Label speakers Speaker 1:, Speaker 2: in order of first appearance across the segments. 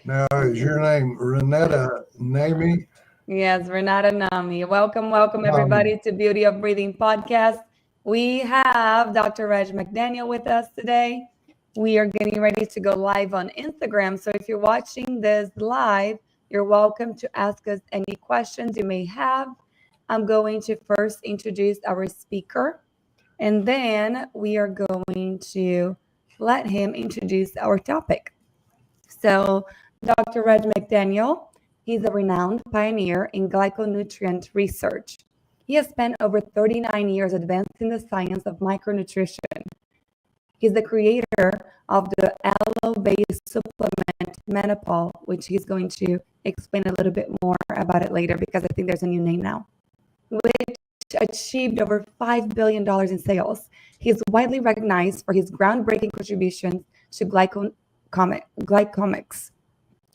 Speaker 1: Now, is your name Renetta Nami?
Speaker 2: Yes, Renata Nami. Welcome
Speaker 1: Nami.
Speaker 2: everybody to Beauty of Breathing podcast. We have Dr. Reg McDaniel with us today. We are getting ready to go live on Instagram. So if you're watching this live, you're welcome to ask us any questions you may have. I'm going to first introduce our speaker, and then we are going to let him introduce our topic. So, Dr. Reg McDaniel, he's a renowned pioneer in glyconutrient research. He has spent over 39 years advancing the science of micronutrition. He's the creator of the aloe-based supplement Manapol, which he's going to explain a little bit more about it later because I think there's a new name now, which achieved over $5 billion in sales. He is widely recognized for his groundbreaking contributions to glycomics.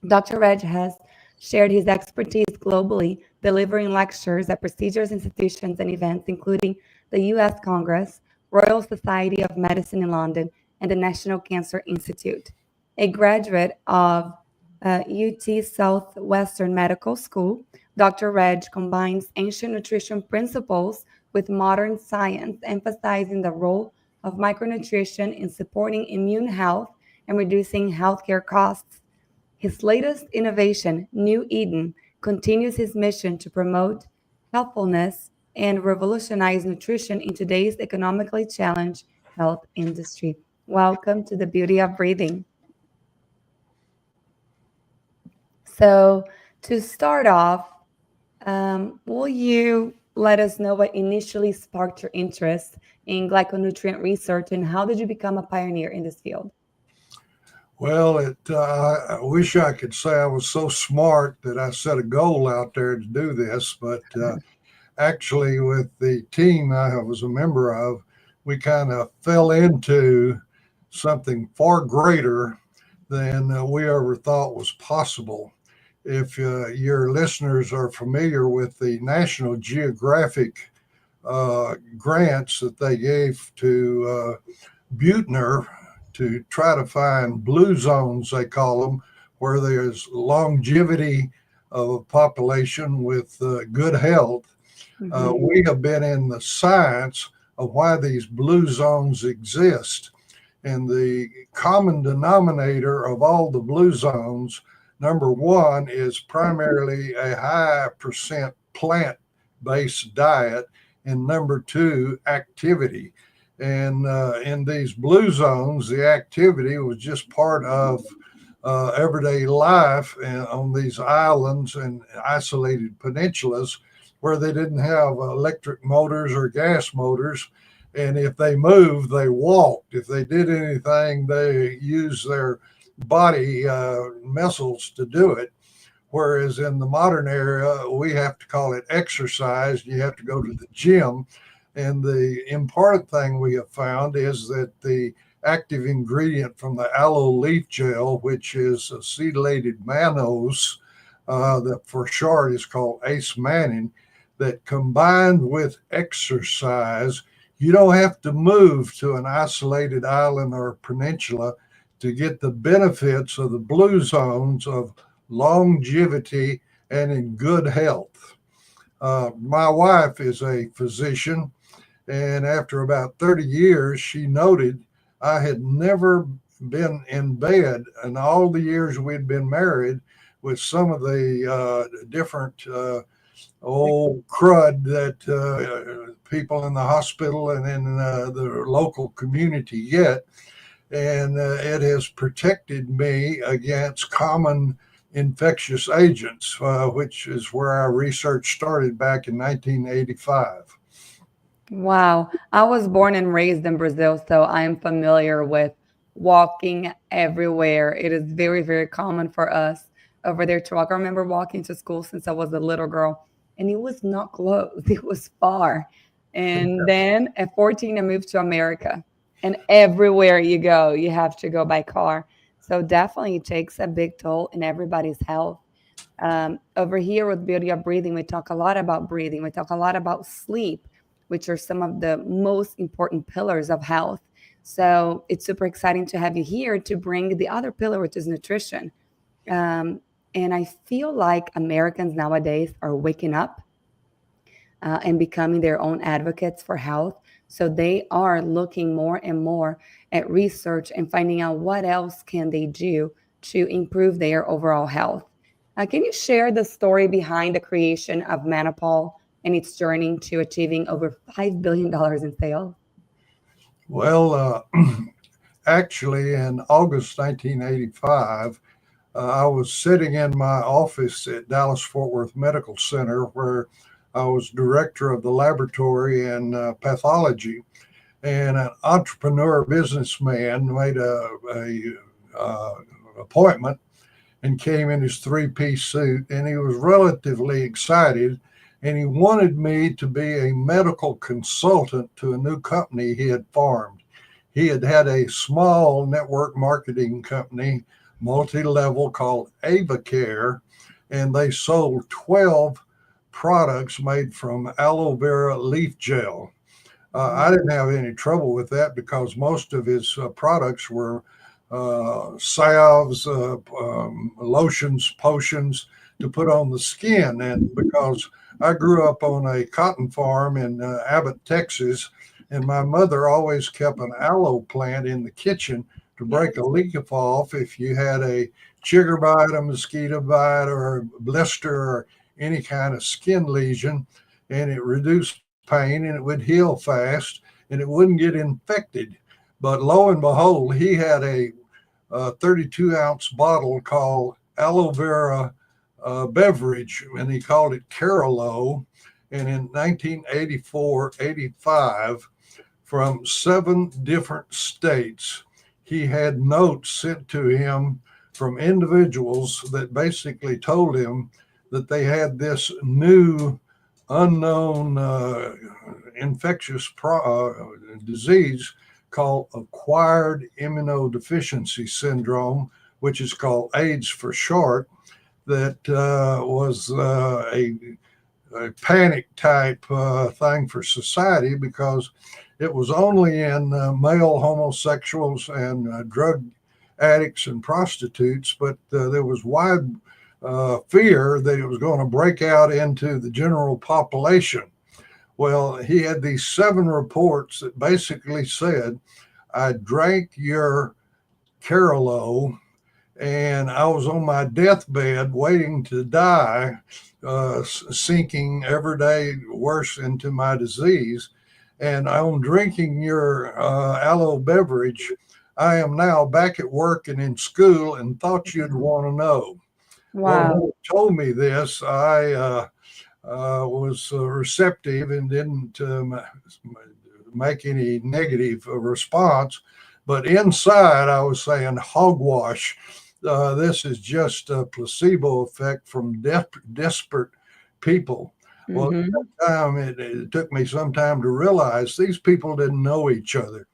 Speaker 2: Dr. Reg has shared his expertise globally, delivering lectures at prestigious institutions and events, including the U.S. Congress, Royal Society of Medicine in London, and the National Cancer Institute. A graduate of UT Southwestern Medical School, Dr. Reg combines ancient nutrition principles with modern science, emphasizing the role of micronutrition in supporting immune health and reducing healthcare costs. His latest innovation, New Eden, continues his mission to promote healthfulness and revolutionize nutrition in today's economically challenged health industry. Welcome to the Beauty of Breathing. So, to start off, will you let us know what initially sparked your interest in glyconutrient research and how did you become a pioneer in this field?
Speaker 1: Well, I wish I could say I was so smart that I set a goal out there to do this, but actually, with the team I was a member of, we kind of fell into something far greater than we ever thought was possible. If your listeners are familiar with the National Geographic grants that they gave to Butner to try to find blue zones, they call them, where there's longevity of a population with good health.
Speaker 2: Mhm.
Speaker 1: We have been in the science of why these blue zones exist. And the common denominator of all the blue zones, number one, is primarily a high percent plant based diet, and number two, activity. And in these blue zones, the activity was just part of everyday life on these islands and isolated peninsulas where they didn't have electric motors or gas motors. And if they moved, they walked. If they did anything, they used their body muscles to do it. Whereas in the modern era, we have to call it exercise. You have to go to the gym. And the important thing we have found is that the active ingredient from the aloe leaf gel, which is acetylated mannose, that for short is called ace-mannin, that combined with exercise, you don't have to move to an isolated island or peninsula to get the benefits of the blue zones of longevity and in good health. My wife is a physician, and after about 30 years, she noted I had never been in bed in all the years we'd been married with some of the different old crud that people in the hospital and in the local community get. And it has protected me against common infectious agents, which is where our research started back in 1985.
Speaker 2: Wow. I was born and raised in Brazil, so I am familiar with walking everywhere. It is very, very common for us over there to walk. I remember walking to school since I was a little girl, and it was not close, it was far. And then at 14, I moved to America, and everywhere you go, you have to go by car. So definitely it takes a big toll in everybody's health. Over here with Beauty of Breathing, we talk a lot about breathing. We talk a lot about sleep, which are some of the most important pillars of health. So it's super exciting to have you here to bring the other pillar, which is nutrition. And I feel like Americans nowadays are waking up and becoming their own advocates for health. So they are looking more and more at research and finding out what else can they do to improve their overall health. Can you share the story behind the creation of Manapol and its journey to achieving over $5 billion in sales?
Speaker 1: Well, actually, in August 1985, I was sitting in my office at Dallas Fort Worth Medical Center, where I was director of the laboratory and pathology. And an entrepreneur businessman made a appointment and came in his three-piece suit, and he was relatively excited, and he wanted me to be a medical consultant to a new company he had formed. He had had a small network marketing company, multi-level, called AvaCare, and they sold 12 products made from aloe vera leaf gel. I didn't have any trouble with that because most of his products were salves, lotions, potions to put on the skin. And because I grew up on a cotton farm in Abbott, Texas, and my mother always kept an aloe plant in the kitchen to break a leaf off if you had a chigger bite, a mosquito bite, or a blister, or any kind of skin lesion, and it reduced pain and it would heal fast and it wouldn't get infected. But lo and behold, he had a 32-ounce bottle called aloe vera beverage, and he called it Carolo. And in 1984-85, from 7 different states, he had notes sent to him from individuals that basically told him that they had this new unknown infectious disease called acquired immunodeficiency syndrome, which is called AIDS for short, that was a panic type thing for society, because it was only in male homosexuals and drug addicts and prostitutes, but there was wide fear that it was going to break out into the general population. Well, he had these 7 reports that basically said, I drank your Carolo and I was on my deathbed waiting to die, sinking every day worse into my disease. And on drinking your aloe beverage, I am now back at work and in school and thought you'd want to know. Well, when he told me this, I was receptive and didn't make any negative response. But inside, I was saying, hogwash. This is just a placebo effect from desperate people. Well, at that time, it took me some time to realize these people didn't know each other.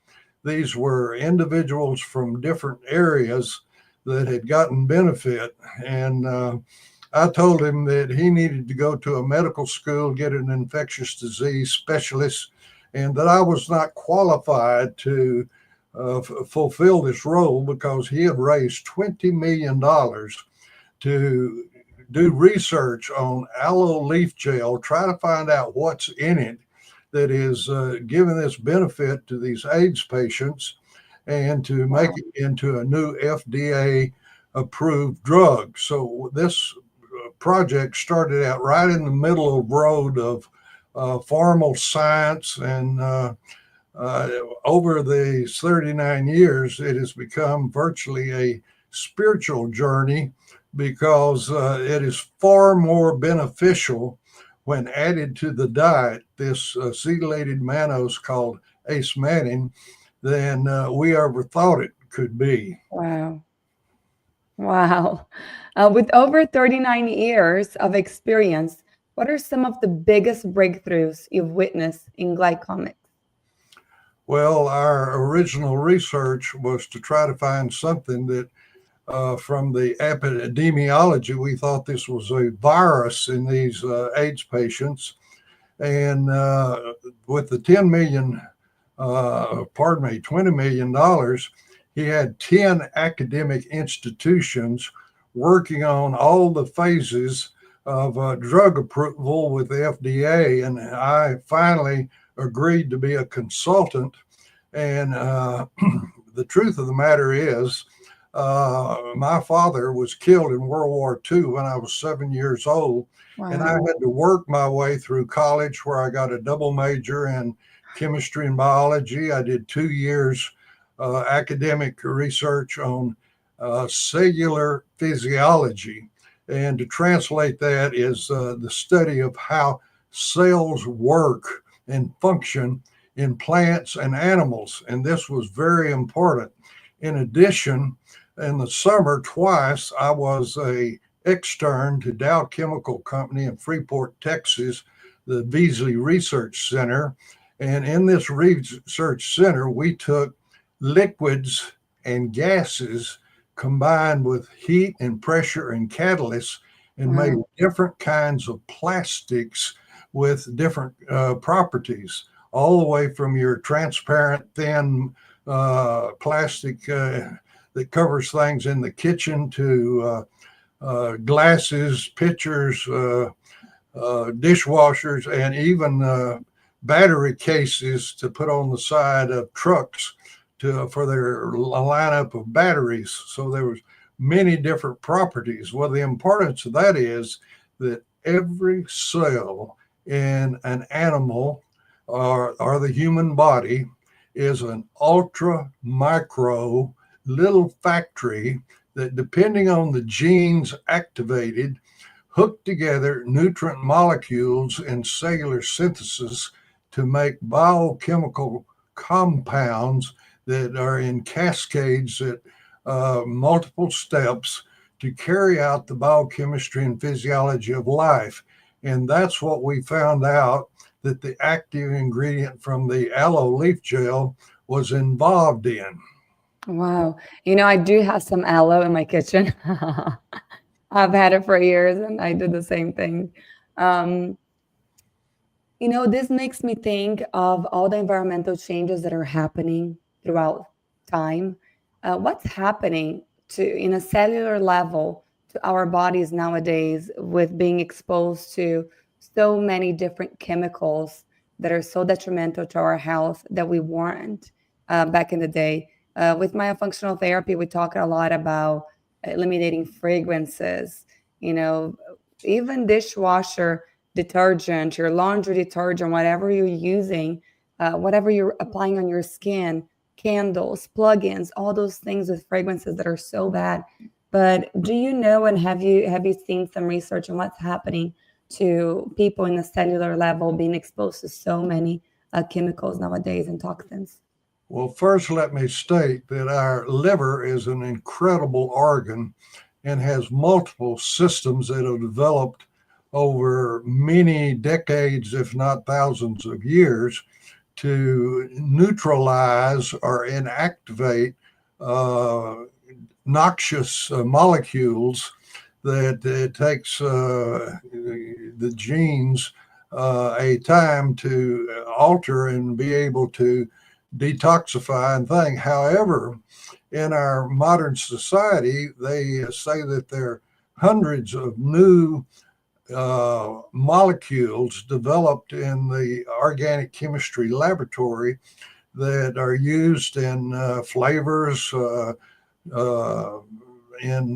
Speaker 1: These were individuals from different areas that had gotten benefit. And I told him that he needed to go to a medical school, get an infectious disease specialist, and that I was not qualified to fulfill this role because he had raised $20 million to do research on aloe leaf gel, try to find out what's in it that is giving this benefit to these AIDS patients, and to make it into a new FDA approved drug. So this project started out right in the middle of the road of formal science, and over these 39 years, it has become virtually a spiritual journey, because it is far more beneficial when added to the diet, this acetylated mannose called ace-mannin, than we ever thought it could be.
Speaker 2: Wow. Wow. With over 39 years of experience, what are some of the biggest breakthroughs you've witnessed in glycomics?
Speaker 1: Well, our original research was to try to find something that, from the epidemiology, we thought this was a virus in these AIDS patients. And with the $20 million, he had 10 academic institutions working on all the phases of drug approval with the FDA, and I finally agreed to be a consultant. And the truth of the matter is, my father was killed in World War II when I was 7 years old.
Speaker 2: Wow.
Speaker 1: And I had to work my way through college, where I got a double major in chemistry and biology. I did 2 years academic research on cellular physiology. And to translate that is the study of how cells work and function in plants and animals. And this was very important. In addition, in the summer, twice, I was a extern to Dow Chemical Company in Freeport, Texas, the Beasley Research Center. And in this research center, we took liquids and gases combined with heat and pressure and catalysts and made different kinds of plastics with different properties, all the way from your transparent, thin plastic that covers things in the kitchen to glasses, pitchers, dishwashers, and even battery cases to put on the side of trucks for their lineup of batteries. So there was many different properties. Well, the importance of that is that every cell in an animal or the human body is an ultra micro little factory that, depending on the genes activated, hook together nutrient molecules in cellular synthesis to make biochemical compounds that are in cascades at multiple steps to carry out the biochemistry and physiology of life. And that's what we found out, that the active ingredient from the aloe leaf gel was involved in.
Speaker 2: Wow. I do have some aloe in my kitchen. I've had it for years and I did the same thing. This makes me think of all the environmental changes that are happening throughout time. What's happening in a cellular level to our bodies nowadays with being exposed to so many different chemicals that are so detrimental to our health that we weren't back in the day. With myofunctional therapy, we talk a lot about eliminating fragrances, even dishwasher detergent, your laundry detergent, whatever you're using, whatever you're applying on your skin, candles, plugins, all those things with fragrances that are so bad. But do you know, and have you seen some research on what's happening to people in the cellular level being exposed to so many chemicals nowadays and toxins?
Speaker 1: Well, first, let me state that our liver is an incredible organ and has multiple systems that have developed over many decades, if not thousands of years, to neutralize or inactivate noxious molecules that it takes the genes a time to alter and be able to detoxify and thing. However, in our modern society, they say that there are hundreds of new molecules developed in the organic chemistry laboratory that are used in flavors, in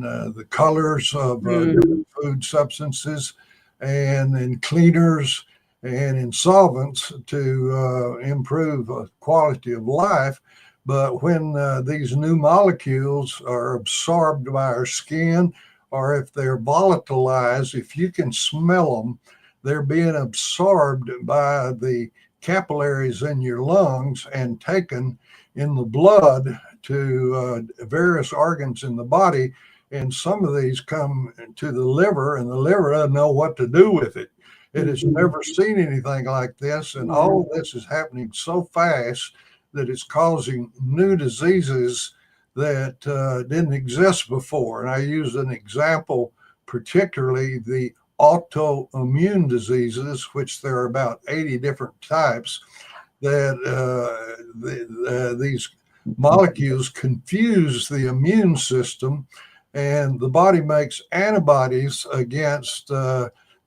Speaker 1: the colors of different food substances, and in cleaners and in solvents to improve quality of life. But when these new molecules are absorbed by our skin, or if they're volatilized, if you can smell them, they're being absorbed by the capillaries in your lungs and taken in the blood to various organs in the body. And some of these come to the liver, and the liver doesn't know what to do with it. It has never seen anything like this, and all of this is happening so fast that it's causing new diseases that didn't exist before. And I used an example, particularly the autoimmune diseases, which there are about 80 different types, that these molecules confuse the immune system and the body makes antibodies against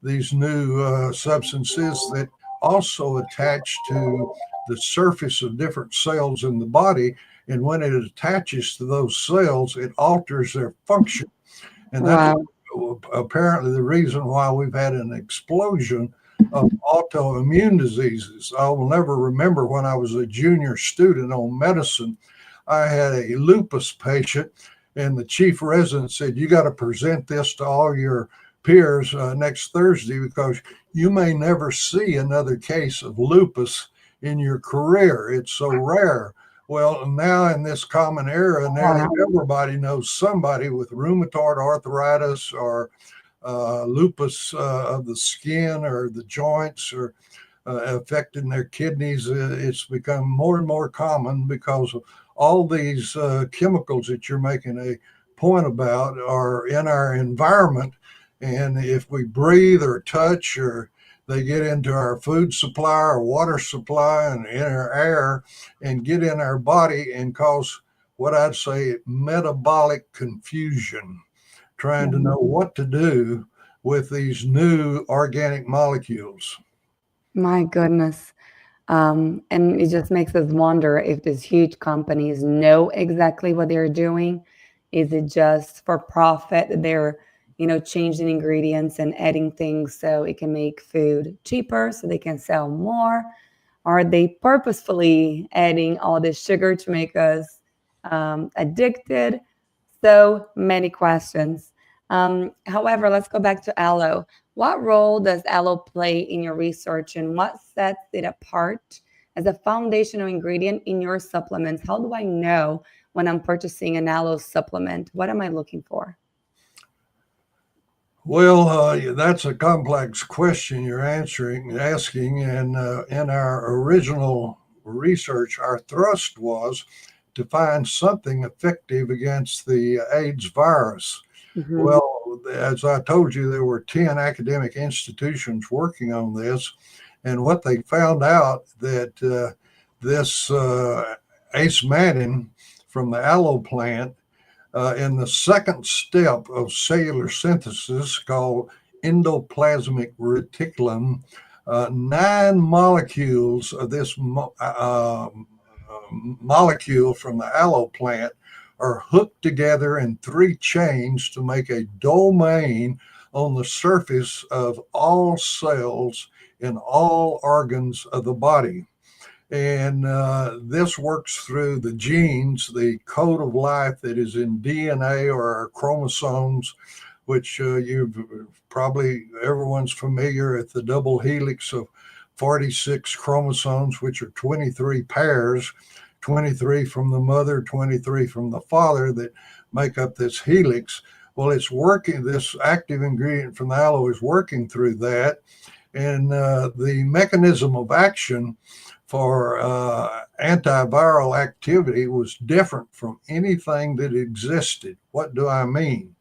Speaker 1: these new substances that also attach to the surface of different cells in the body. And when it attaches to those cells, it alters their function. And that's
Speaker 2: Wow.
Speaker 1: apparently the reason why we've had an explosion of autoimmune diseases. I will never remember when I was a junior student on medicine, I had a lupus patient, and the chief resident said, "You got to present this to all your peers next Thursday because you may never see another case of lupus in your career. It's so rare." Well, now in this common era, nearly everybody knows somebody with rheumatoid arthritis or lupus of the skin or the joints or affecting their kidneys. It's become more and more common because of all these chemicals that you're making a point about are in our environment. And if we breathe or touch or they get into our food supply or water supply and in our air and get in our body and cause what I'd say metabolic confusion, trying to know what to do with these new organic molecules.
Speaker 2: My goodness. And it just makes us wonder if these huge companies know exactly what they're doing. Is it just for profit? They're, changing ingredients and adding things so it can make food cheaper so they can sell more? Are they purposefully adding all this sugar to make us addicted? So many questions. However, let's go back to aloe. What role does aloe play in your research and what sets it apart as a foundational ingredient in your supplements? How do I know when I'm purchasing an aloe supplement? What am I looking for?
Speaker 1: Well, that's a complex question you're asking. And in our original research, our thrust was to find something effective against the AIDS virus.
Speaker 2: Mhm.
Speaker 1: Well, as I told you, there were 10 academic institutions working on this. And what they found out that this ace-mannan from the aloe plant in the second step of cellular synthesis called endoplasmic reticulum, 9 molecules of this molecule from the aloe plant are hooked together in 3 chains to make a domain on the surface of all cells in all organs of the body. And this works through the genes, the code of life that is in DNA or our chromosomes, which you've probably everyone's familiar with the double helix of 46 chromosomes, which are 23 pairs, 23 from the mother, 23 from the father that make up this helix. Well, it's working, this active ingredient from the aloe is working through that. And the mechanism of action for antiviral activity was different from anything that existed. What do I mean?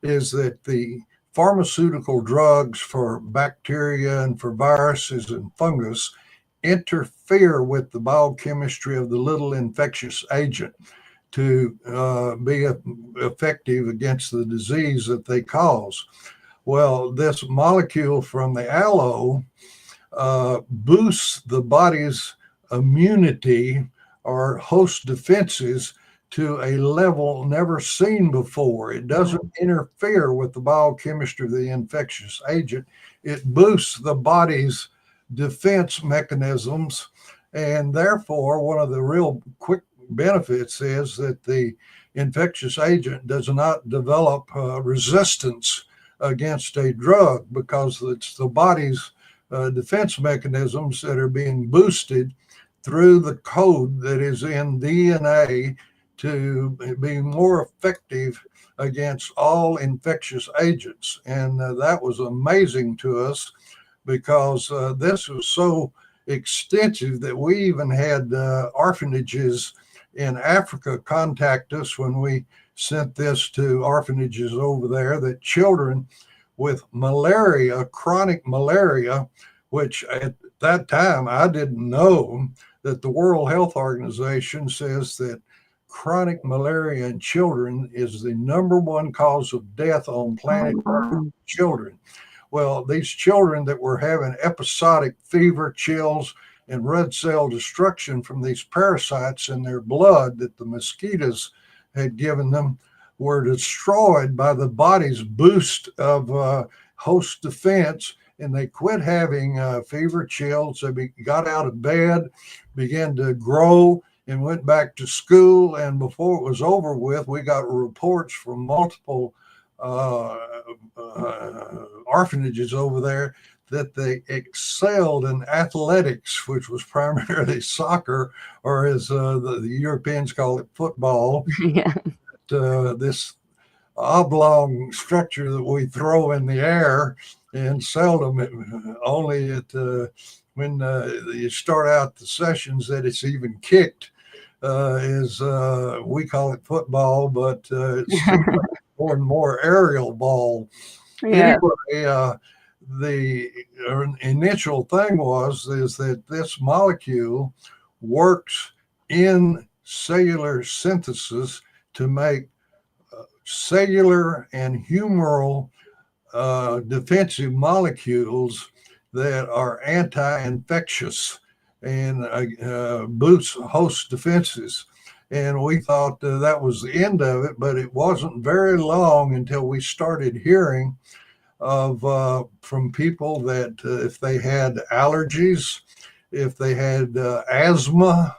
Speaker 1: Is that the pharmaceutical drugs for bacteria and for viruses and fungus interfere with the biochemistry of the little infectious agent to be effective against the disease that they cause. Well, this molecule from the aloe boosts the body's immunity or host defenses to a level never seen before. It doesn't interfere with the biochemistry of the infectious agent. It boosts the body's defense mechanisms. And therefore, one of the real quick benefits is that the infectious agent does not develop resistance against a drug because it's the body's defense mechanisms that are being boosted through the code that is in DNA to be more effective against all infectious agents. And that was amazing to us because this was so extensive that we even had orphanages in Africa contact us when we sent this to orphanages over there, that children with malaria, chronic malaria, which at that time I didn't know that the World Health Organization says that chronic malaria in children is the number one cause of death on planet Earth. Children. Well, these children that were having episodic fever, chills, and red cell destruction from these parasites in their blood that the mosquitoes had given them were destroyed by the body's boost of host defense, and they quit having fever, chills. They got out of bed, began to grow, and went back to school. And before it was over with, we got reports from multiple orphanages over there that they excelled in athletics, which was primarily soccer, or as the Europeans call it, football.
Speaker 2: Yeah.
Speaker 1: This oblong structure that we throw in the air, and seldom, only at when you start out the sessions that it's even kicked, is we call it football, but it's more and more aerial ball.
Speaker 2: Yeah.
Speaker 1: Anyway, the initial thing is that this molecule works in cellular synthesis to make cellular and humoral defensive molecules that are anti-infectious and boosts host defenses. And we thought that was the end of it, but it wasn't very long until we started hearing of from people that if they had allergies, if they had asthma,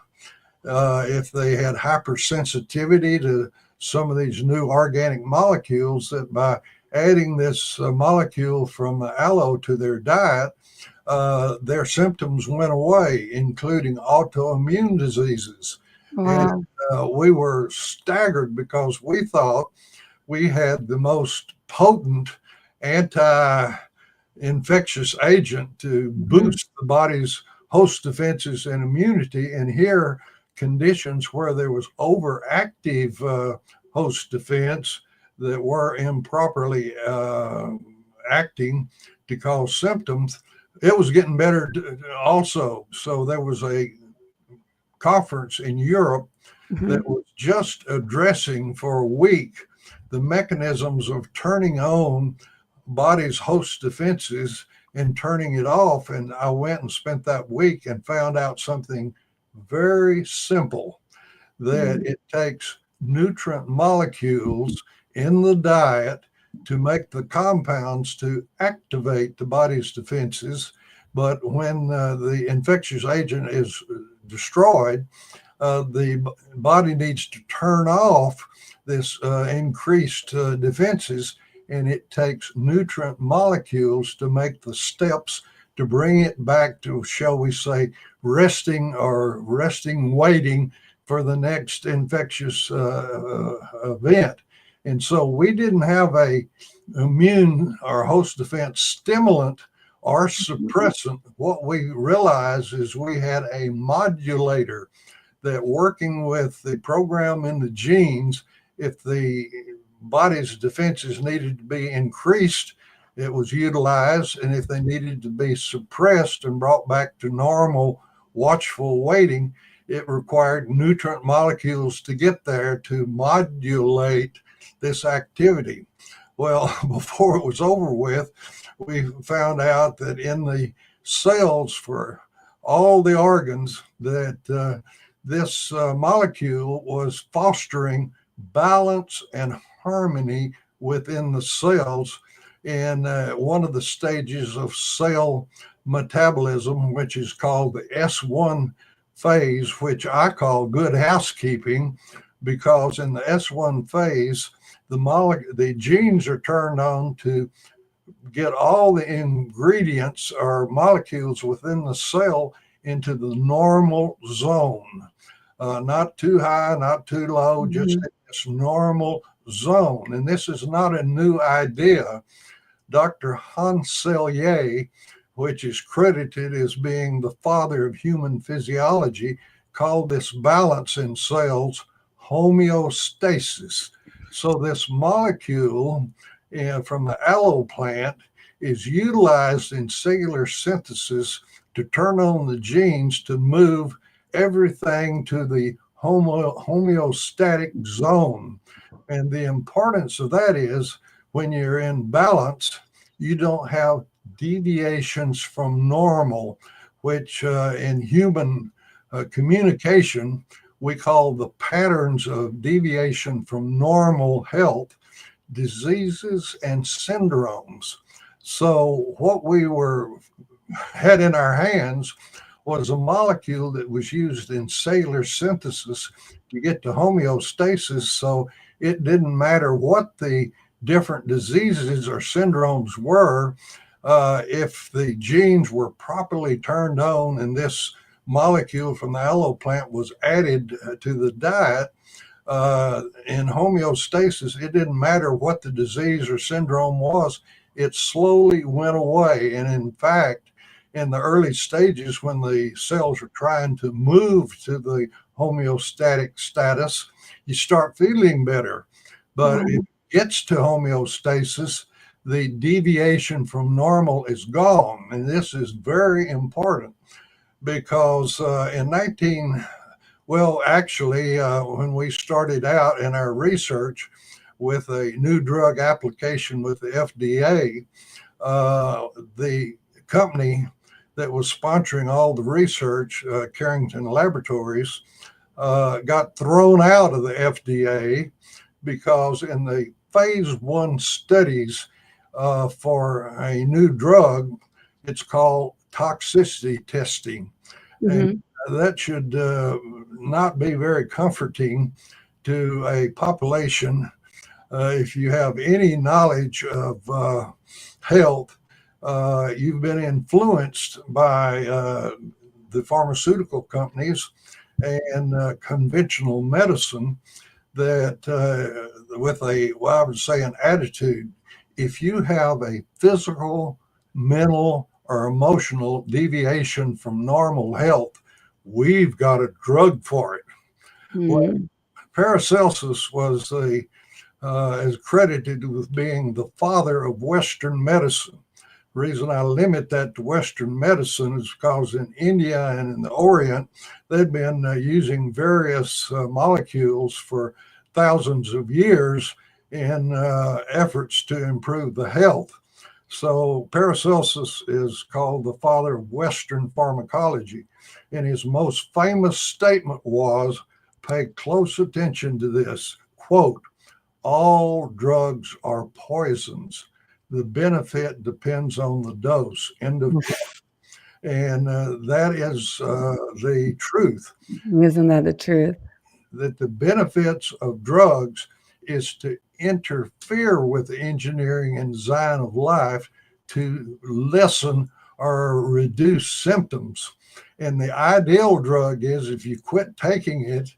Speaker 1: if they had hypersensitivity to some of these new organic molecules, that by adding this molecule from aloe to their diet, their symptoms went away, including autoimmune diseases.
Speaker 2: Wow.
Speaker 1: And we were staggered because we thought we had the most potent anti-infectious agent to boost the body's host defenses and immunity. And here, conditions where there was overactive host defense that were improperly acting to cause symptoms, it was getting better also. So there was a conference in Europe that was just addressing for a week the mechanisms of turning on body's host defenses and turning it off. And I went and spent that week and found out something very simple, that it takes nutrient molecules in the diet to make the compounds to activate the body's defenses. But when the infectious agent is destroyed, the body needs to turn off this increased defenses, and it takes nutrient molecules to make the steps to bring it back to, shall we say, resting, waiting for the next infectious event. And so we didn't have a immune or host defense stimulant or suppressant. What we realized is we had a modulator that, working with the program in the genes, if the body's defenses needed to be increased, it was utilized, and if they needed to be suppressed and brought back to normal watchful waiting, it required nutrient molecules to get there to modulate this activity. Well, before it was over with, we found out that in the cells for all the organs that this molecule was fostering balance and harmony within the cells in one of the stages of cell metabolism, which is called the S1 phase, which I call good housekeeping, because in the S1 phase, the genes are turned on to get all the ingredients or molecules within the cell into the normal zone. Not too high, not too low, just in this normal zone. And this is not a new idea. Dr. Hans Selye, which is credited as being the father of human physiology, called this balance in cells homeostasis. So this molecule from the aloe plant is utilized in cellular synthesis to turn on the genes to move everything to the homeostatic zone. And the importance of that is when you're in balance, you don't have deviations from normal, which in human communication, we call the patterns of deviation from normal health diseases and syndromes. So what we had in our hands was a molecule that was used in cellular synthesis to get to homeostasis. So it didn't matter what the different diseases or syndromes were, if the genes were properly turned on and this molecule from the aloe plant was added to the diet, in homeostasis, it didn't matter what the disease or syndrome was, it slowly went away. And in fact, in the early stages, when the cells are trying to move to the homeostatic status, you start feeling better. But if it gets to homeostasis, the deviation from normal is gone. And this is very important because when we started out in our research with a new drug application with the FDA, the company that was sponsoring all the research, Carrington Laboratories, got thrown out of the FDA because in the phase 1 studies for a new drug, it's called toxicity testing. And that should not be very comforting to a population. If you have any knowledge of health, you've been influenced by the pharmaceutical companies and conventional medicine that with I would say an attitude. If you have a physical, mental, or emotional deviation from normal health, we've got a drug for it. Well, Paracelsus was is credited with being the father of Western medicine. The reason I limit that to Western medicine is because in India and in the Orient, they'd been using various molecules for thousands of years in efforts to improve the health. So Paracelsus is called the father of Western pharmacology. And his most famous statement was, pay close attention to this, quote, all drugs are poisons. The benefit depends on the dose, end of quote. And that is the truth.
Speaker 2: Isn't that the truth?
Speaker 1: That the benefits of drugs is to interfere with the engineering and design of life to lessen or reduce symptoms. And the ideal drug is if you quit taking it,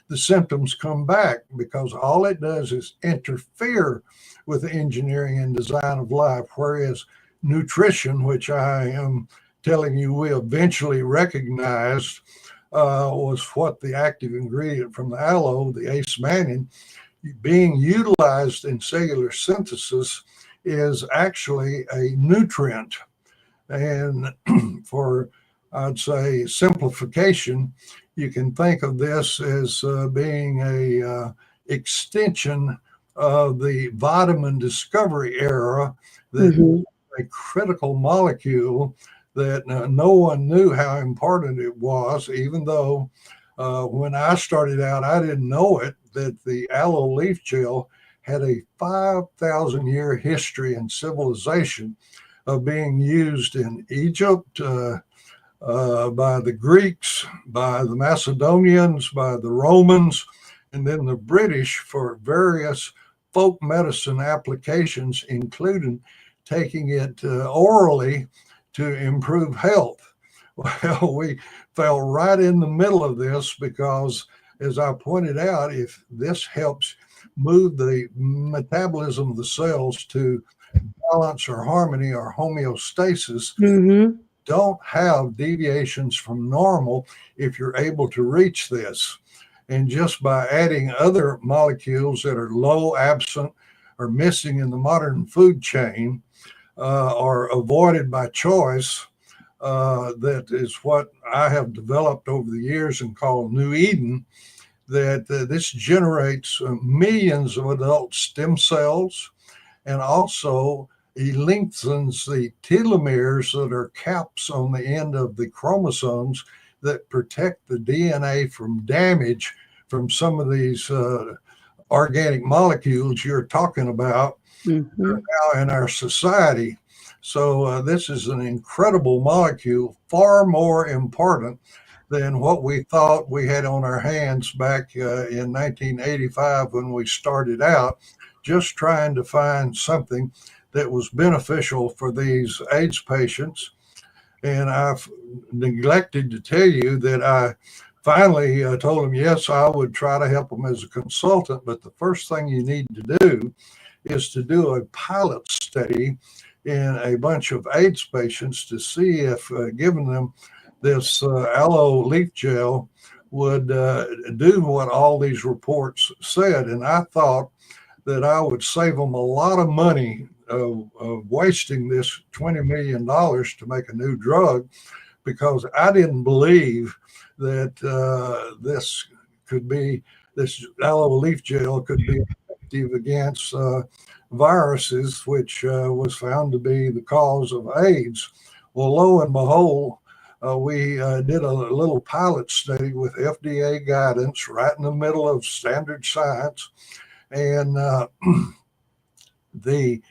Speaker 1: the symptoms come back because all it does is interfere with the engineering and design of life. Whereas nutrition, which I am telling you we eventually recognized was what the active ingredient from the aloe, the ace-mannan, being utilized in cellular synthesis is actually a nutrient. And for, I'd say, simplification, you can think of this as being a extension of the vitamin discovery era, that a critical molecule that no one knew how important it was, even though when I started out, I didn't know it, that the aloe leaf gel had a 5,000 year history in civilization of being used in Egypt, by the Greeks, by the Macedonians, by the Romans, and then the British for various folk medicine applications, including taking it orally to improve health. Well, we fell right in the middle of this because, as I pointed out, if this helps move the metabolism of the cells to balance or harmony or homeostasis, don't have deviations from normal if you're able to reach this. And just by adding other molecules that are low, absent, or missing in the modern food chain, or avoided by choice, that is what I have developed over the years and called New Eden. that this generates millions of adult stem cells, and also it lengthens the telomeres that are caps on the end of the chromosomes that protect the DNA from damage from some of these organic molecules you're talking about now in our society. So this is an incredible molecule, far more important than what we thought we had on our hands back in 1985 when we started out, just trying to find something that was beneficial for these AIDS patients. And I've neglected to tell you that I finally told them, yes, I would try to help them as a consultant, but the first thing you need to do is to do a pilot study in a bunch of AIDS patients to see if giving them this aloe leaf gel would do what all these reports said. And I thought that I would save them a lot of money of wasting this $20 million to make a new drug, because I didn't believe that this aloe leaf gel could be effective against viruses, which was found to be the cause of AIDS. Well, lo and behold, we did a little pilot study with FDA guidance right in the middle of standard science. And the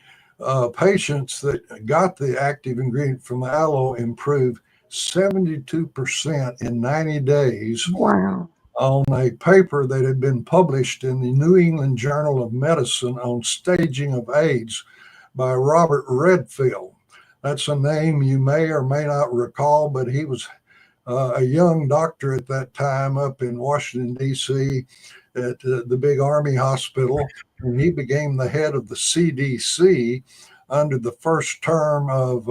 Speaker 1: patients that got the active ingredient from the aloe improved 72% in 90 days.
Speaker 2: Wow.
Speaker 1: On a paper that had been published in the New England Journal of Medicine on staging of AIDS by Robert Redfield. That's a name you may or may not recall, but he was a young doctor at that time up in Washington, D.C. at the big Army hospital, and he became the head of the CDC under the first term of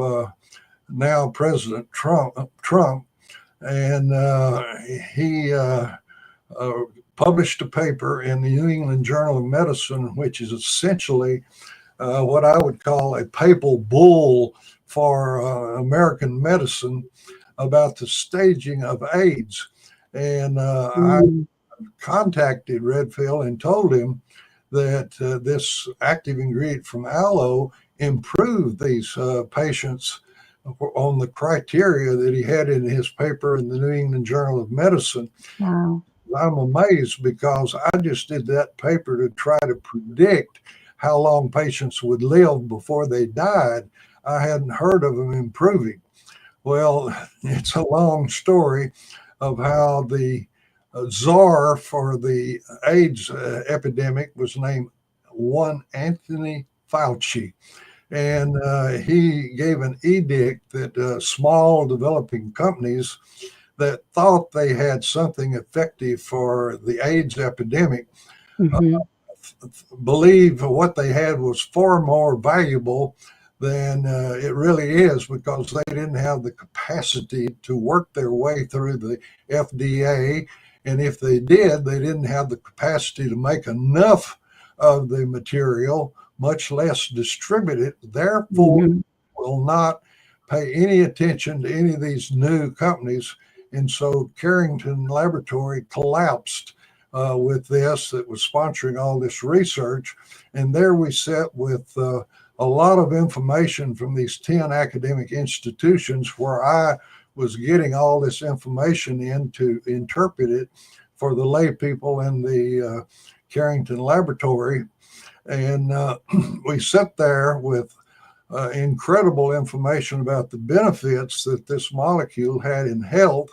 Speaker 1: now President Trump. And he published a paper in the New England Journal of Medicine, which is essentially what I would call a papal bull for American medicine about the staging of AIDS. And I contacted Redfield and told him that this active ingredient from aloe improved these patients on the criteria that he had in his paper in the New England Journal of Medicine.
Speaker 2: Wow.
Speaker 1: I'm amazed because I just did that paper to try to predict how long patients would live before they died. I hadn't heard of them improving. Well, it's a long story of how the czar for the AIDS epidemic was named one Anthony Fauci. And he gave an edict that small developing companies that thought they had something effective for the AIDS epidemic believe what they had was far more valuable than it really is, because they didn't have the capacity to work their way through the FDA. And if they did, they didn't have the capacity to make enough of the material, much less distribute it. Therefore, will not pay any attention to any of these new companies. And so Carrington Laboratory collapsed with this, that was sponsoring all this research. And there we sat with a lot of information from these 10 academic institutions, where I was getting all this information in to interpret it for the lay people in the Carrington Laboratory. And we sat there with incredible information about the benefits that this molecule had in health,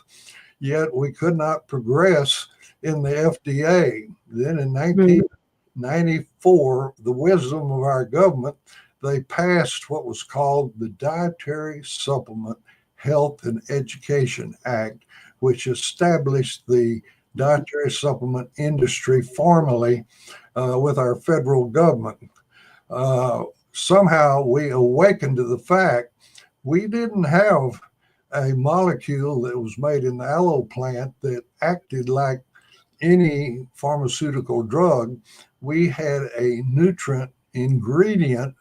Speaker 1: yet we could not progress in the FDA. Then in 1994, the wisdom of our government, they passed what was called the Dietary Supplement Health and Education Act, which established the dietary supplement industry formally with our federal government. Somehow we awakened to the fact we didn't have a molecule that was made in the aloe plant that acted like any pharmaceutical drug. We had a nutrient ingredient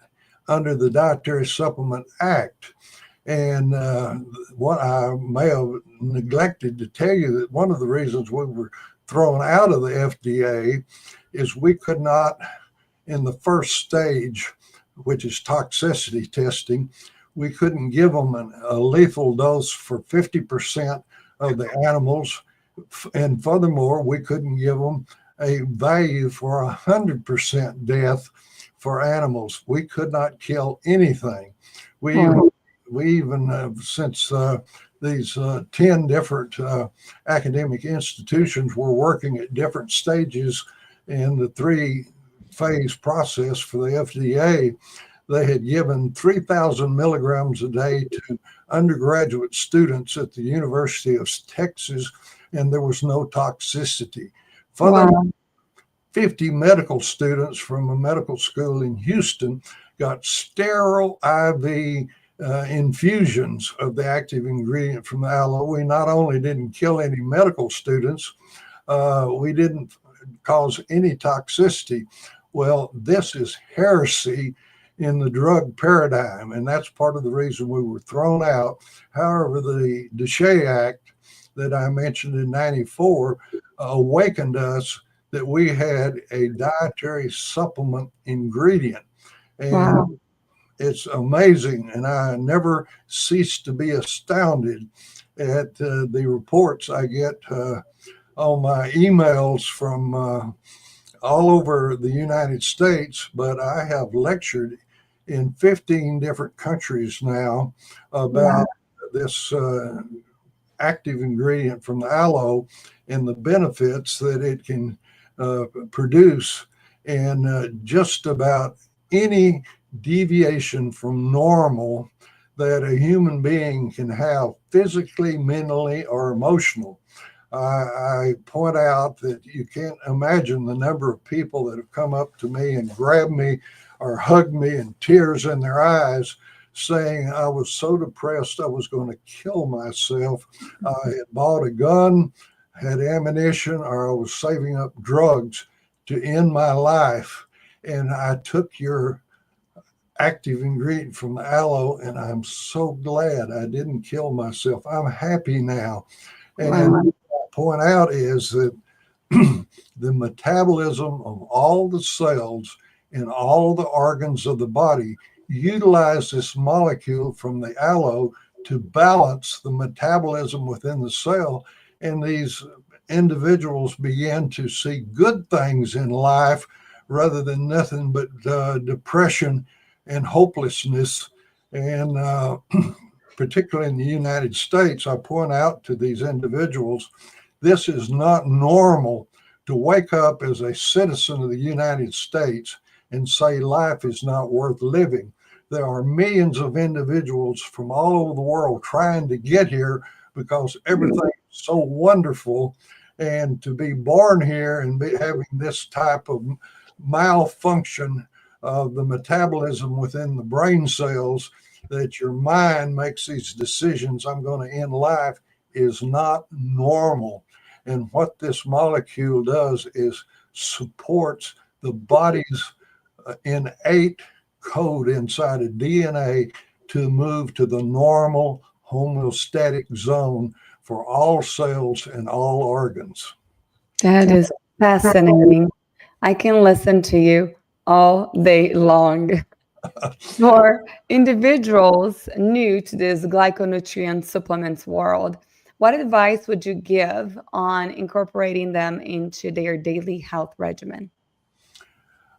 Speaker 1: under the Dietary Supplement Act. And what I may have neglected to tell you, that one of the reasons we were thrown out of the FDA is we could not, in the first stage, which is toxicity testing, we couldn't give them a lethal dose for 50% of the animals. And furthermore, we couldn't give them a value for 100% death for animals. We could not kill anything. We even since these 10 different academic institutions were working at different stages in the 3-phase process for the FDA, they had given 3,000 milligrams a day to undergraduate students at the University of Texas, and there was no toxicity. Furthermore, 50 medical students from a medical school in Houston got sterile IV infusions of the active ingredient from the aloe. We not only didn't kill any medical students, we didn't cause any toxicity. Well, this is heresy in the drug paradigm, and that's part of the reason we were thrown out. However, the DeShay Act that I mentioned in '94 awakened us that we had a dietary supplement ingredient. And it's amazing, and I never cease to be astounded at the reports I get on my emails from all over the United States, but I have lectured in 15 different countries now about this active ingredient from the aloe and the benefits that it can produce, and just about any deviation from normal that a human being can have physically, mentally, or emotional. I point out that you can't imagine the number of people that have come up to me and grabbed me or hugged me and tears in their eyes saying I was so depressed I was going to kill myself. I had bought a gun, had ammunition, or I was saving up drugs to end my life. And I took your active ingredient from the aloe, and I'm so glad I didn't kill myself. I'm happy now. And what I point out is that the metabolism of all the cells in all the organs of the body utilize this molecule from the aloe to balance the metabolism within the cell. And these individuals begin to see good things in life rather than nothing but depression and hopelessness. And particularly in the United States, I point out to these individuals, this is not normal to wake up as a citizen of the United States and say life is not worth living. There are millions of individuals from all over the world trying to get here because everything is so wonderful. And to be born here and be having this type of malfunction of the metabolism within the brain cells, that your mind makes these decisions, I'm going to end life, is not normal. And what this molecule does is supports the body's innate code inside of DNA to move to the normal homeostatic zone for all cells and all organs.
Speaker 2: That is fascinating. I can listen to you all day long. For individuals new to this glyconutrient supplements world, what advice would you give on incorporating them into their daily health regimen?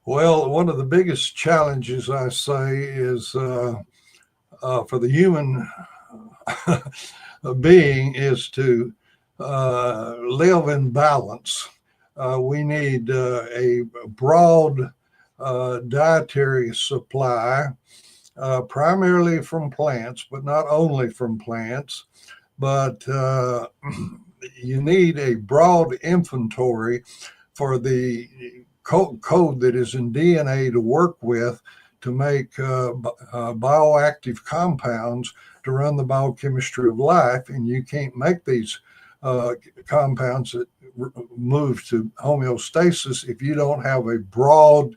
Speaker 1: Well, one of the biggest challenges I say is for the human being is to live in balance. We need a broad dietary supply, primarily from plants, but not only from plants. But you need a broad inventory for the code that is in DNA to work with to make bioactive compounds to run the biochemistry of life. And you can't make these compounds that move to homeostasis if you don't have a broad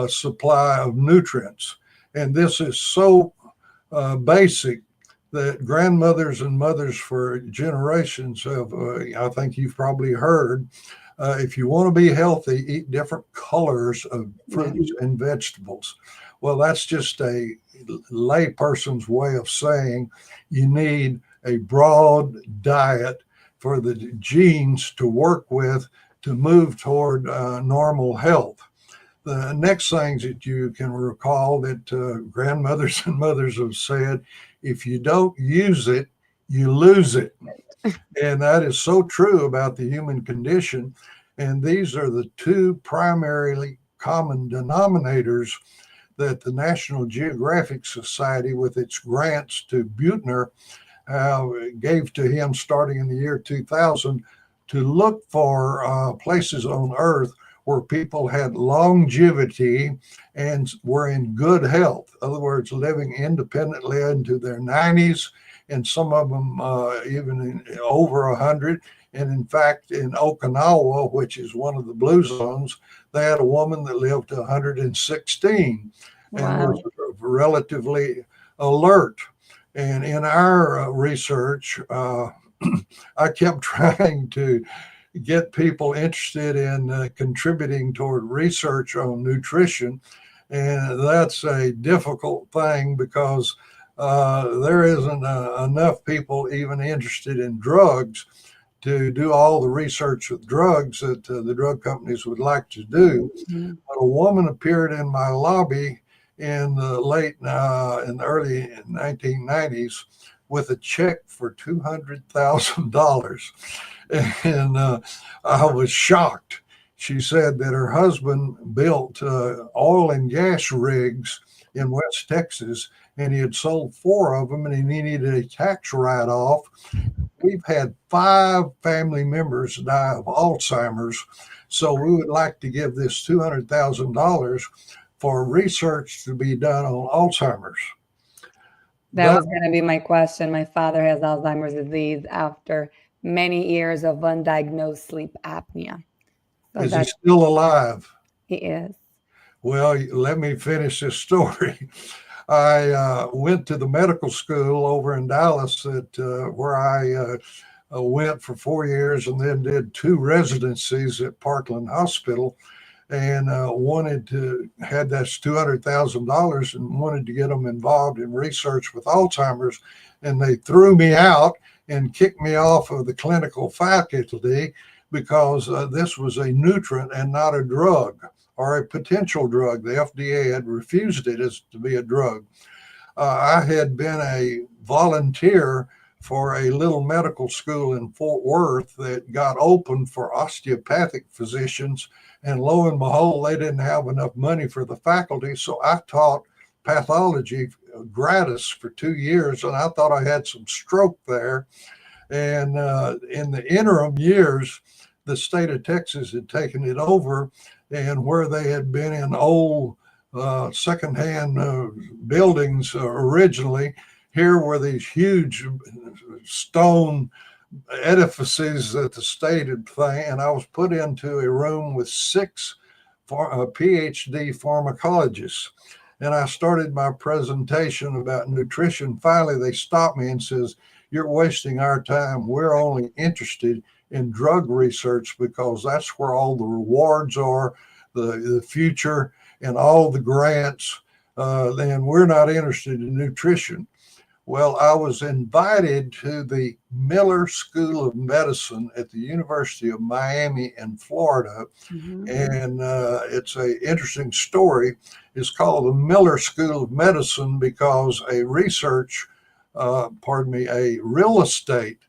Speaker 1: supply of nutrients. And this is so basic that grandmothers and mothers for generations have, I think you've probably heard, if you want to be healthy, eat different colors of fruits and vegetables. Well, that's just a layperson's way of saying you need a broad diet for the genes to work with to move toward normal health. The next things that you can recall that grandmothers and mothers have said, if you don't use it, you lose it. And that is so true about the human condition. And these are the two primarily common denominators that the National Geographic Society, with its grants to Buettner, gave to him starting in the year 2000 to look for places on Earth where people had longevity and were in good health. In other words, living independently into their 90s, and some of them even over 100. And in fact, in Okinawa, which is one of the blue zones, they had a woman that lived to 116 and was relatively alert. And in our research, I kept trying to get people interested in contributing toward research on nutrition. And that's a difficult thing because there isn't enough people even interested in drugs to do all the research with drugs that the drug companies would like to do. But a woman appeared in my lobby in the early 1990s with a check for $200,000. And I was shocked. She said that her husband built oil and gas rigs in West Texas, and he had sold 4 of them, and he needed a tax write-off. We've had 5 family members die of Alzheimer's, so we would like to give this $200,000 for research to be done on Alzheimer's.
Speaker 2: That was going to be my question. My father has Alzheimer's disease after many years of undiagnosed sleep apnea.
Speaker 1: So is he still alive?
Speaker 2: He is.
Speaker 1: Well, let me finish this story. I went to the medical school over in Dallas where I went for 4 years and then did 2 residencies at Parkland Hospital, and had that's $200,000 and wanted to get them involved in research with Alzheimer's. And they threw me out and kicked me off of the clinical faculty because this was a nutrient and not a drug, or a potential drug. The FDA had refused it as to be a drug. I had been a volunteer for a little medical school in Fort Worth that got open for osteopathic physicians, and lo and behold, they didn't have enough money for the faculty, so I taught pathology gratis for 2 years, and I thought I had some stroke there. And in the interim years, the state of Texas had taken it over, and where they had been in old secondhand buildings originally, here were these huge stone edifices that the state had planned, and I was put into a room with 6 PhD pharmacologists. And I started my presentation about nutrition. Finally, they stopped me and says, "You're wasting our time. We're only interested in drug research because that's where all the rewards are, the future, and all the grants. And we're not interested in nutrition." Well, I was invited to the Miller School of Medicine at the University of Miami in Florida. And it's an interesting story. It's called the Miller School of Medicine because a real estate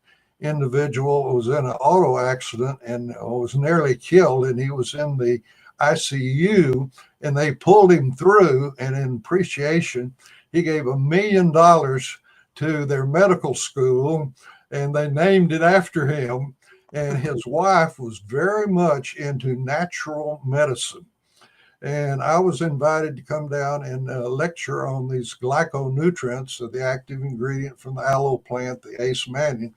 Speaker 1: individual was in an auto accident and was nearly killed, and he was in the ICU, and they pulled him through, and in appreciation, he gave $1 million to their medical school, and they named it after him. And his wife was very much into natural medicine. And I was invited to come down and lecture on these glyconutrients, the active ingredient from the aloe plant, the ace mannion.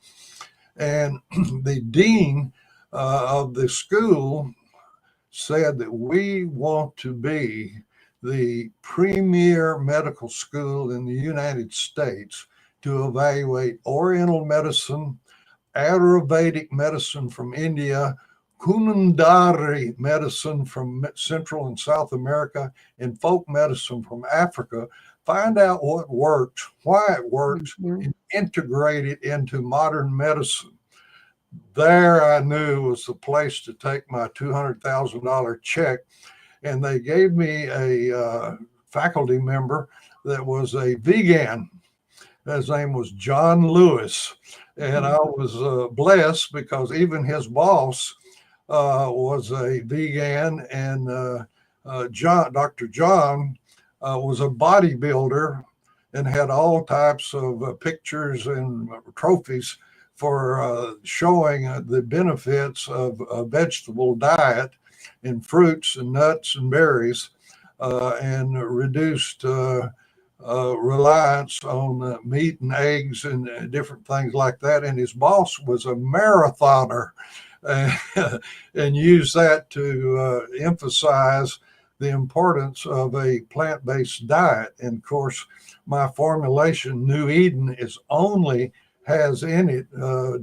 Speaker 1: And the dean of the school said that we want to be the premier medical school in the United States, to evaluate Oriental medicine, Ayurvedic medicine from India, Kunundari medicine from Central and South America, and folk medicine from Africa. Find out what works, why it works, and integrate it into modern medicine. There I knew was the place to take my $200,000 check. And they gave me a faculty member that was a vegan. His name was John Lewis. And I was blessed because even his boss was a vegan. And Dr. John was a bodybuilder and had all types of pictures and trophies for showing the benefits of a vegetable diet in fruits and nuts and berries, and reduced reliance on meat and eggs and different things like that. And his boss was a marathoner, and used that to emphasize the importance of a plant-based diet. And of course, my formulation, New Eden, has in it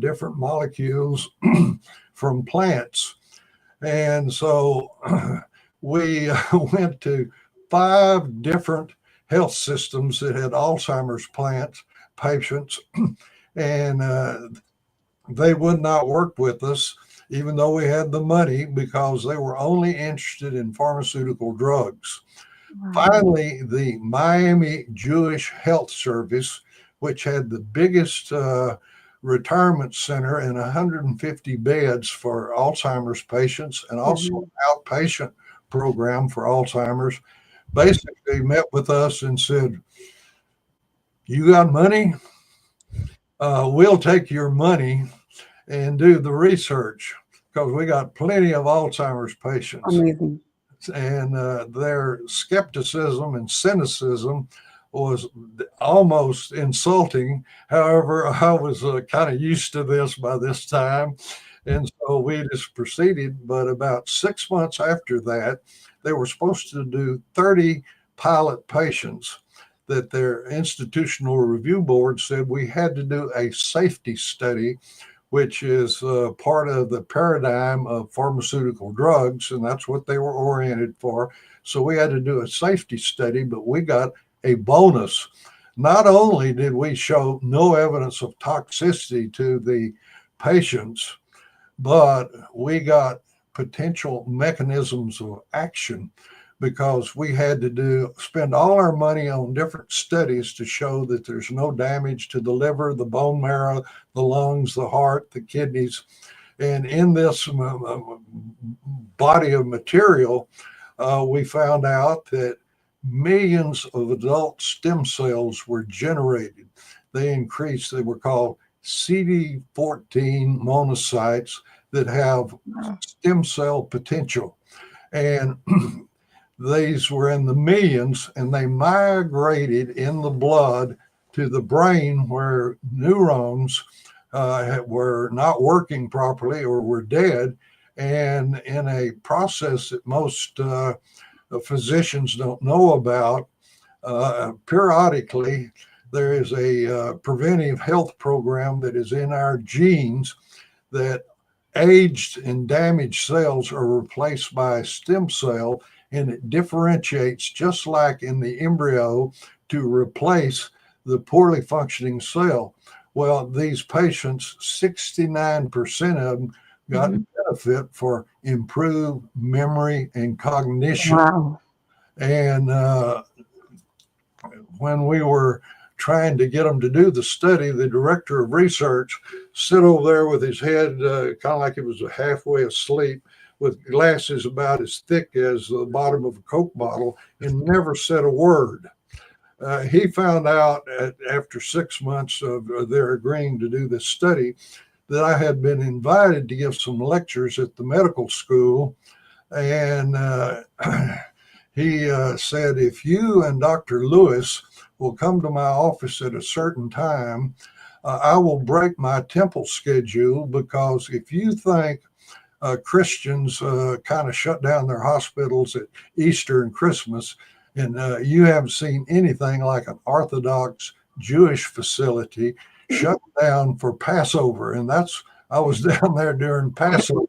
Speaker 1: different molecules from plants. And so we went to 5 different health systems that had Alzheimer's patients, and they would not work with us, even though we had the money, because they were only interested in pharmaceutical drugs. Wow. Finally, the Miami Jewish Health Service, which had the biggest retirement center and 150 beds for Alzheimer's patients, and also an outpatient program for Alzheimer's, basically met with us and said, "You got money? We'll take your money and do the research, because we got plenty of Alzheimer's patients."
Speaker 2: Amazing.
Speaker 1: And their skepticism and cynicism was almost insulting. However, I was kind of used to this by this time. And so we just proceeded. But about 6 months after that, they were supposed to do 30 pilot patients that their institutional review board said we had to do a safety study, which is part of the paradigm of pharmaceutical drugs. And that's what they were oriented for. So we had to do a safety study, but we got a bonus. Not only did we show no evidence of toxicity to the patients, but we got potential mechanisms of action, because we had to spend all our money on different studies to show that there's no damage to the liver, the bone marrow, the lungs, the heart, the kidneys. And in this body of material, we found out that millions of adult stem cells were generated. They increased, they were called CD14 monocytes that have stem cell potential. And these were in the millions, and they migrated in the blood to the brain, where neurons were not working properly or were dead. And in a process that most physicians don't know about, periodically there is a preventive health program that is in our genes, that aged and damaged cells are replaced by a stem cell, and it differentiates just like in the embryo to replace the poorly functioning cell. Well, these patients, 69% of them got benefit for improved memory and cognition.
Speaker 2: Wow.
Speaker 1: And when we were trying to get them to do the study, the director of research sit over there with his head kind of like it was halfway asleep, with glasses about as thick as the bottom of a Coke bottle, and never said a word. He found out after 6 months of their agreeing to do this study that I had been invited to give some lectures at the medical school. And he said, "If you and Dr. Lewis will come to my office at a certain time, I will break my temple schedule, because if you think Christians kind of shut down their hospitals at Easter and Christmas, and you haven't seen anything like an Orthodox Jewish facility shut down for Passover. And I was down there during Passover.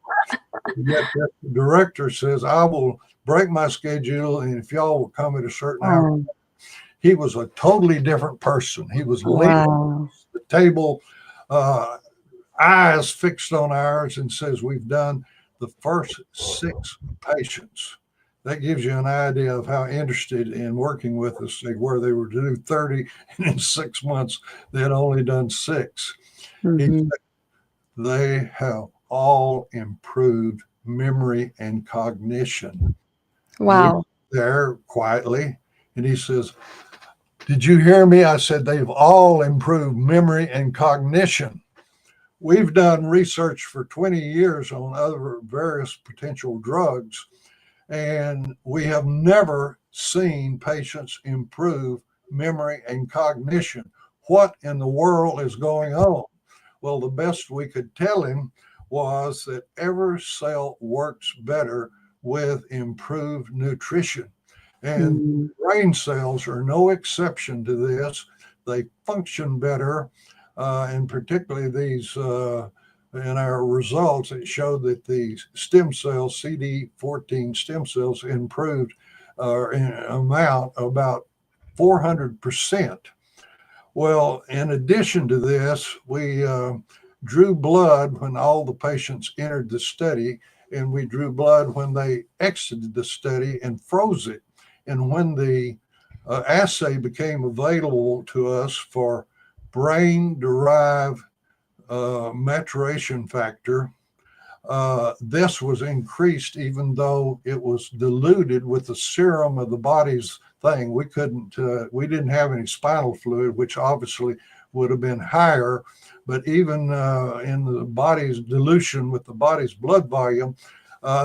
Speaker 1: Yet the director says, I will break my schedule, and if y'all will come at a certain hour.
Speaker 2: Oh,
Speaker 1: He was a totally different person. He was leaning
Speaker 2: wow.
Speaker 1: at the table, eyes fixed on ours, and says, we've done the first 6 patients. That gives you an idea of how interested in working with us they were. They were to do 30, and in 6 months, they had only done 6.
Speaker 2: Mhm.
Speaker 1: They have all improved memory and cognition.
Speaker 2: Wow.
Speaker 1: There quietly, and he says, did you hear me? I said, they've all improved memory and cognition. We've done research for 20 years on other various potential drugs, and we have never seen patients improve memory and cognition. What in the world is going on? Well, the best we could tell him was that every cell works better with improved nutrition. And
Speaker 2: Mhm.
Speaker 1: brain cells are no exception to this. They function better, and particularly these in our results, it showed that the stem cells, CD14 stem cells, improved in amount about 400%. Well, in addition to this, we drew blood when all the patients entered the study, and we drew blood when they exited the study and froze it. And when the assay became available to us for brain-derived maturation factor, this was increased even though it was diluted with the serum of the body's thing. We didn't have any spinal fluid, which obviously would have been higher, but even in the body's dilution with the body's blood volume,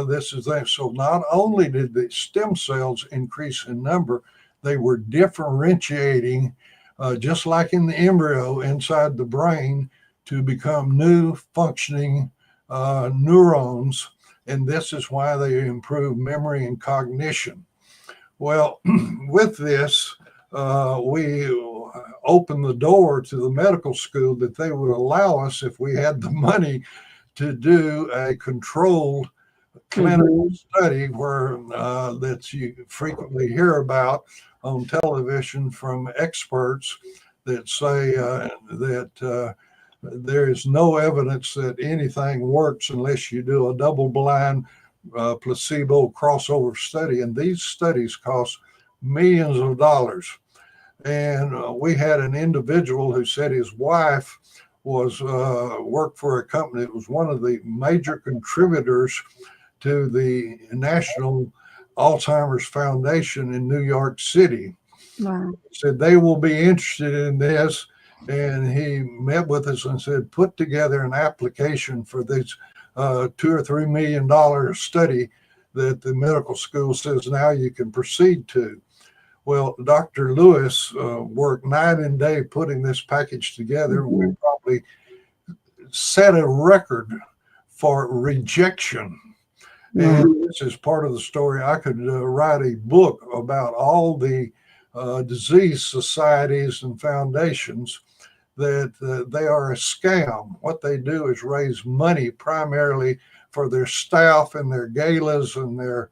Speaker 1: this is that. So not only did the stem cells increase in number, they were differentiating, just like in the embryo inside the brain, to become new functioning neurons, and this is why they improve memory and cognition. Well, with this, we opened the door to the medical school that they would allow us, if we had the money, to do a controlled clinical study where that you frequently hear about on television from experts that say that there is no evidence that anything works unless you do a double-blind placebo crossover study. And these studies cost millions of dollars. And we had an individual who said his wife was worked for a company that was one of the major contributors to the National Alzheimer's Foundation in New York City.
Speaker 2: Wow.
Speaker 1: He said they will be interested in this. And he met with us and said, put together an application for this $2 or $3 million study that the medical school says now you can proceed to. Well, Dr. Lewis worked night and day putting this package together. We probably set a record for rejection. And this is part of the story. I could write a book about all the disease societies and foundations that they are a scam. What they do is raise money primarily for their staff and their galas and their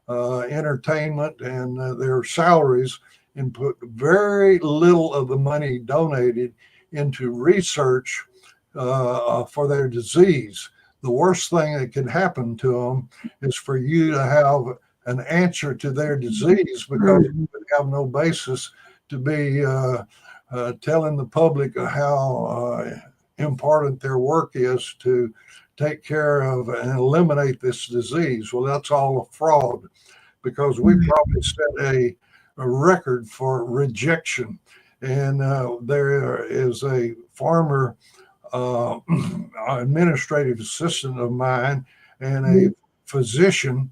Speaker 1: entertainment and their salaries, and put very little of the money donated into research for their disease. The worst thing that can happen to them is for you to have an answer to their disease because you have no basis to be telling the public how important their work is to take care of and eliminate this disease. Well, that's all a fraud, because we probably set a record for rejection. And there is a former administrative assistant of mine and a physician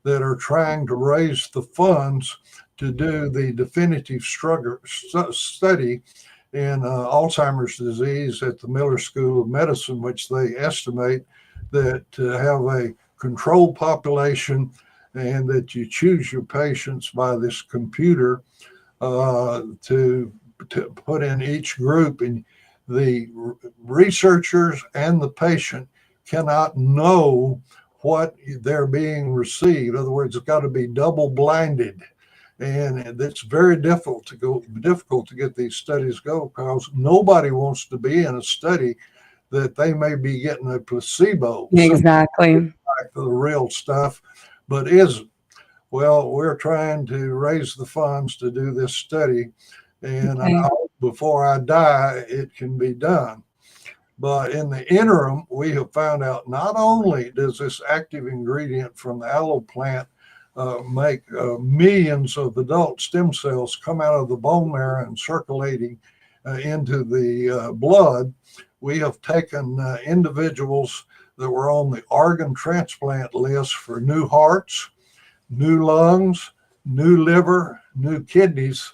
Speaker 1: that are trying to raise the funds to do the definitive study in Alzheimer's disease at the Miller School of Medicine, which they estimate that to have a controlled population and that you choose your patients by this computer to put in each group, and the researchers and the patient cannot know what they're being received. In other words, it's got to be double blinded. And it's very difficult to get these studies go, because nobody wants to be in a study that they may be getting a placebo.
Speaker 2: Exactly.
Speaker 1: Like the real stuff, but isn't. Well, we're trying to raise the funds to do this study, and I hope before I die it can be done. But in the interim, we have found out not only does this active ingredient from the aloe plant make millions of adult stem cells come out of the bone marrow and circulating into the blood, we have taken individuals that were on the organ transplant list for new hearts, new lungs, new liver, new kidneys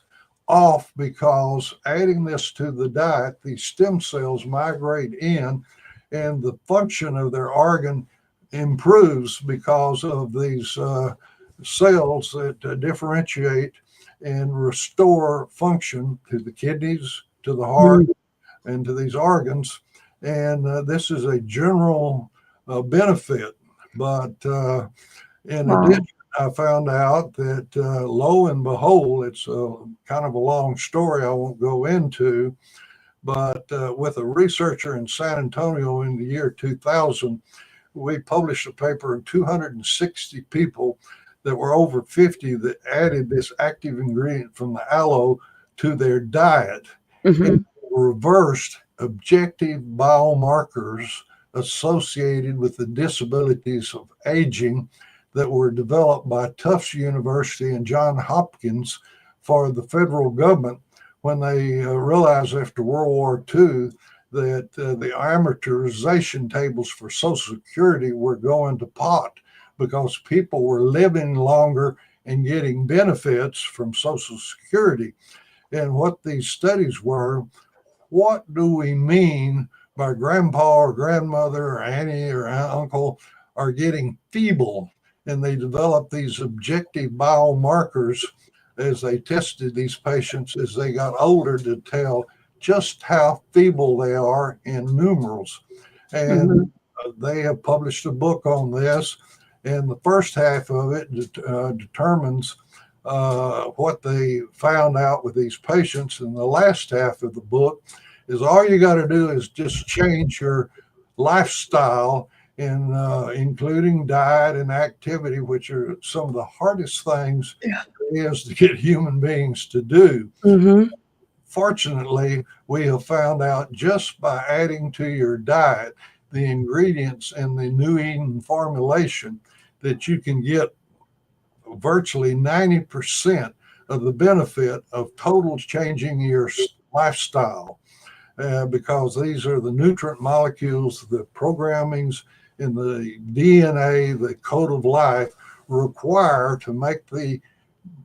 Speaker 1: off, because adding this to the diet, these stem cells migrate in and the function of their organ improves because of these cells that differentiate and restore function to the kidneys, to the heart, and to these organs. And this is a general benefit. But in addition, I found out that lo and behold, it's kind of a long story I won't go into, but with a researcher in San Antonio in the year 2000, we published a paper of 260 people that were over 50 that added this active ingredient from the aloe to their diet, and reversed objective biomarkers associated with the disabilities of aging that were developed by Tufts University and Johns Hopkins for the federal government when they realized after World War II that the amortization tables for Social Security were going to pot, because people were living longer and getting benefits from Social Security. And what these studies were, what do we mean by grandpa or grandmother or auntie or uncle are getting feeble? And they developed these objective biomarkers as they tested these patients as they got older to tell just how feeble they are in numerals. And they have published a book on this. And the first half of it determines what they found out with these patients. And the last half of the book is all you got to do is just change your lifestyle, in including diet and activity, which are some of the hardest things there is to get human beings to do. Fortunately, we have found out just by adding to your diet the ingredients in the New Eden formulation that you can get virtually 90% of the benefit of total changing your lifestyle, because these are the nutrient molecules, the programmings in the DNA, the code of life require to make the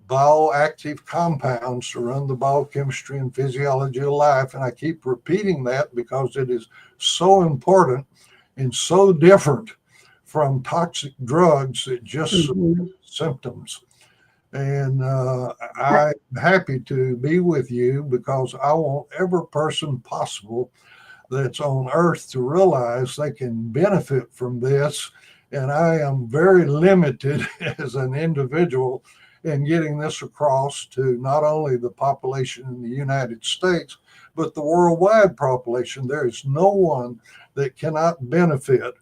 Speaker 1: bioactive compounds to run the biochemistry and physiology of life. And I keep repeating that because it is so important and so different from toxic drugs that just symptoms. And I'm happy to be with you, because I want every person possible that's on earth to realize they can benefit from this. And I am very limited as an individual in getting this across to not only the population in the United States, but the worldwide population. There is no one that cannot benefit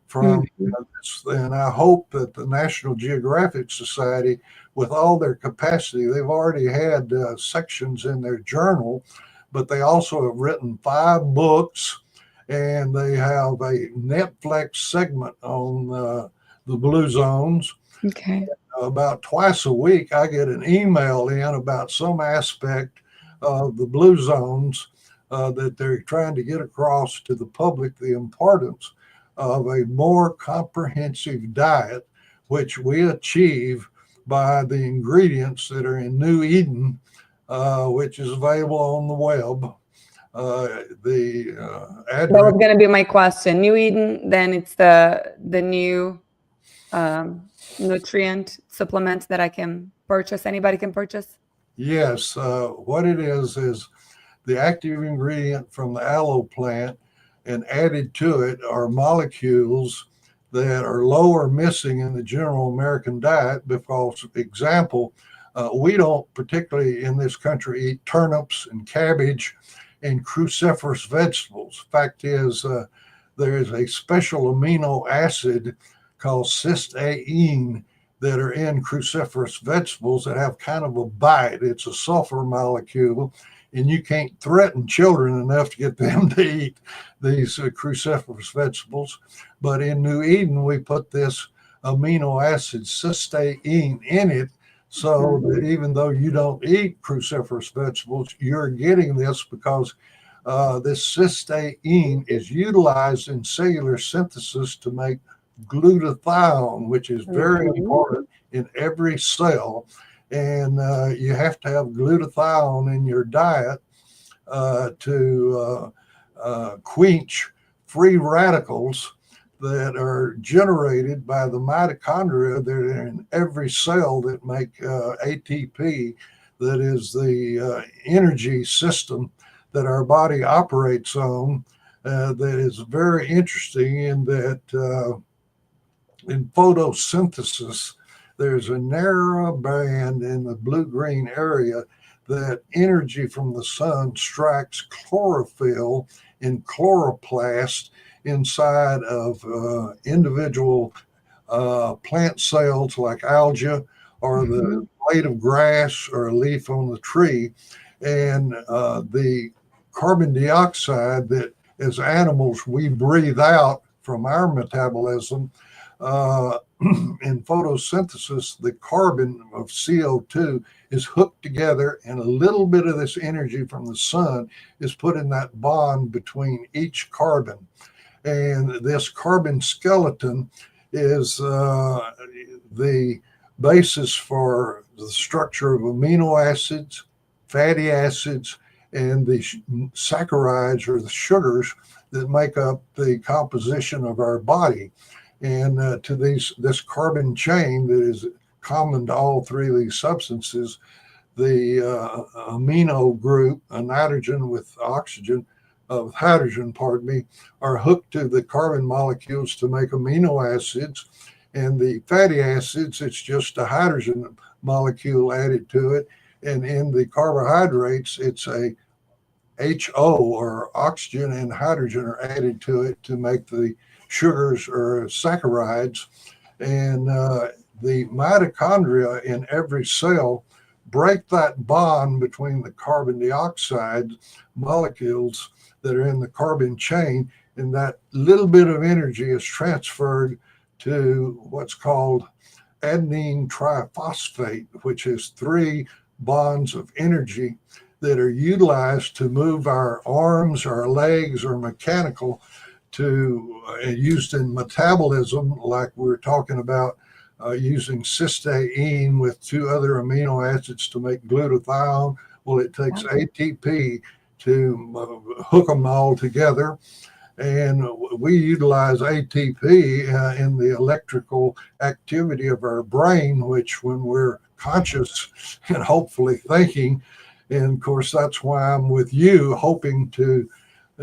Speaker 1: from this. And I hope that the National Geographic Society, with all their capacity, they've already had sections in their journal, but they also have written 5 books, and they have a Netflix segment on the blue zones. About twice a week, I get an email in about some aspect of the blue zones that they're trying to get across to the public, the importance of a more comprehensive diet, which we achieve by the ingredients that are in New Eden, which is available on the web. The address.
Speaker 2: That was going to be my question. New Eden, then it's the new nutrient supplement that I can purchase. Anybody can purchase?
Speaker 1: Yes. What it is the active ingredient from the aloe plant, and added to it are molecules that are low or missing in the general American diet. Because, example, we don't particularly in this country eat turnips and cabbage and cruciferous vegetables. Fact is, there is a special amino acid called cysteine that are in cruciferous vegetables that have kind of a bite. It's a sulfur molecule, and you can't threaten children enough to get them to eat these cruciferous vegetables. But in New Eden, we put this amino acid cysteine in it, so that even though you don't eat cruciferous vegetables, you're getting this because this cysteine is utilized in cellular synthesis to make glutathione, which is very important in every cell. And you have to have glutathione in your diet to quench free radicals that are generated by the mitochondria that are in every cell that make ATP, that is the energy system that our body operates on. That is very interesting in that in photosynthesis, there's a narrow band in the blue-green area that energy from the sun strikes chlorophyll and chloroplast inside of individual plant cells like algae or the blade of grass or a leaf on the tree. And the carbon dioxide that as animals we breathe out from our metabolism, in photosynthesis, the carbon of CO2 is hooked together, and a little bit of this energy from the sun is put in that bond between each carbon. And this carbon skeleton is the basis for the structure of amino acids, fatty acids, and the saccharides or the sugars that make up the composition of our body. And to this carbon chain that is common to all three of these substances, the amino group, a nitrogen with oxygen, hydrogen, pardon me, are hooked to the carbon molecules to make amino acids. And the fatty acids, it's just a hydrogen molecule added to it. And in the carbohydrates, it's a HO, or oxygen and hydrogen are added to it to make the sugars or saccharides. And the mitochondria in every cell break that bond between the carbon dioxide molecules that are in the carbon chain, and that little bit of energy is transferred to what's called adenine triphosphate, which is 3 bonds of energy that are utilized to move our arms, our legs, or mechanical to used in metabolism, like we were talking about using cysteine with 2 other amino acids to make glutathione. Well, it takes ATP to hook them all together. And we utilize ATP in the electrical activity of our brain, which when we're conscious and hopefully thinking, and of course, that's why I'm with you, hoping to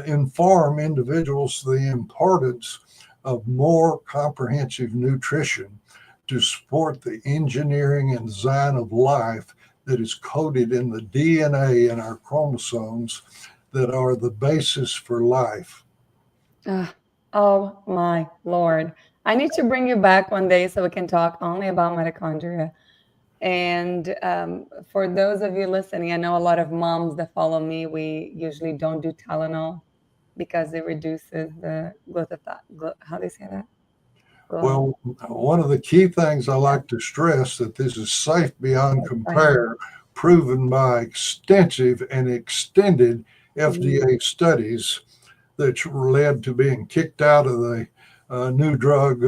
Speaker 1: inform individuals the importance of more comprehensive nutrition to support the engineering and design of life that is coded in the DNA in our chromosomes that are the basis for life.
Speaker 2: Oh my Lord. I need to bring you back one day so we can talk only about mitochondria. And for those of you listening, I know a lot of moms that follow me, we usually don't do Tylenol because it reduces the how do you say that?
Speaker 1: Well, one of the key things I like to stress that this is safe beyond compare, proven by extensive and extended FDA studies that led to being kicked out of the new drug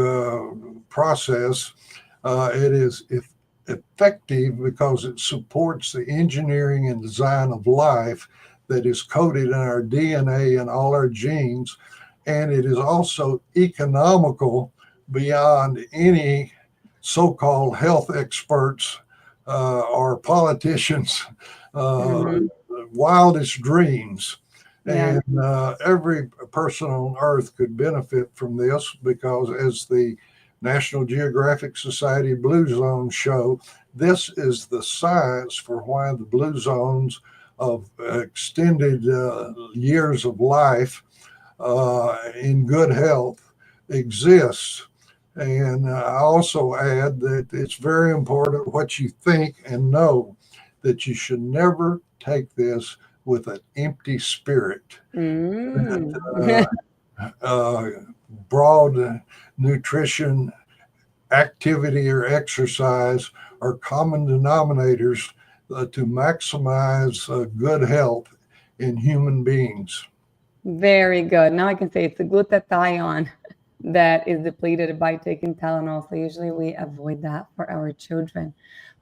Speaker 1: process. It is effective because it supports the engineering and design of life that is coded in our DNA and all our genes. And it is also economical beyond any so-called health experts or politicians wildest dreams.
Speaker 2: Yeah.
Speaker 1: And every person on earth could benefit from this because, as the National Geographic Society Blue Zones show, this is the science for why the blue zones of extended years of life in good health exists. And I also add that it's very important what you think and know, that you should never take this with an empty spirit.
Speaker 2: Mm.
Speaker 1: Broad nutrition, activity, or exercise are common denominators to maximize good health in human beings.
Speaker 2: Very good. Now I can say it's a glutathione that is depleted by taking Tylenol. So usually we avoid that for our children.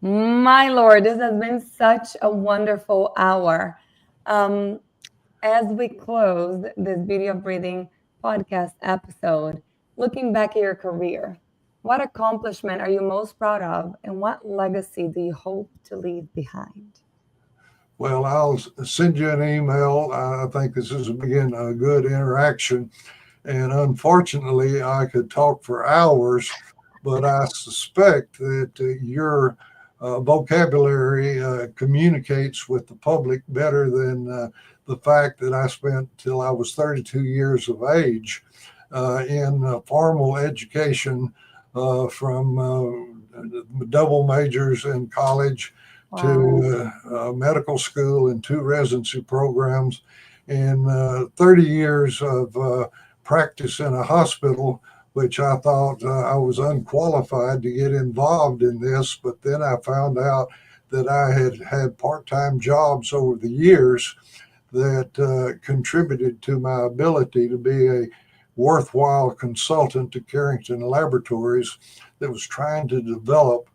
Speaker 2: My Lord, this has been such a wonderful hour. As we close this Beauty of Breathing podcast episode, looking back at your career, what accomplishment are you most proud of, and what legacy do you hope to leave behind?
Speaker 1: Well, I'll send you an email. I think this has been a good interaction. And unfortunately, I could talk for hours, but I suspect that your vocabulary communicates with the public better than the fact that I spent till I was 32 years of age in formal education from double majors in college to medical school and 2 residency programs, and 30 years of practice in a hospital, which I thought I was unqualified to get involved in this. But then I found out that I had had part-time jobs over the years that contributed to my ability to be a worthwhile consultant to Carrington Laboratories that was trying to develop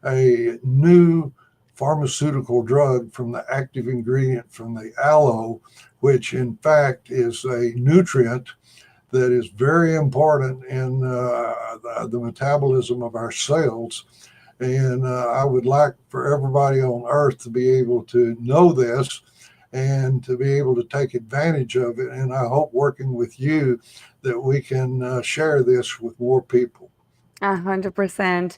Speaker 1: a new pharmaceutical drug from the active ingredient from the aloe, which in fact is a nutrient that is very important in the metabolism of our cells. And I would like for everybody on earth to be able to know this and to be able to take advantage of it. And I hope, working with you, that we can share this with more people.
Speaker 2: 100%.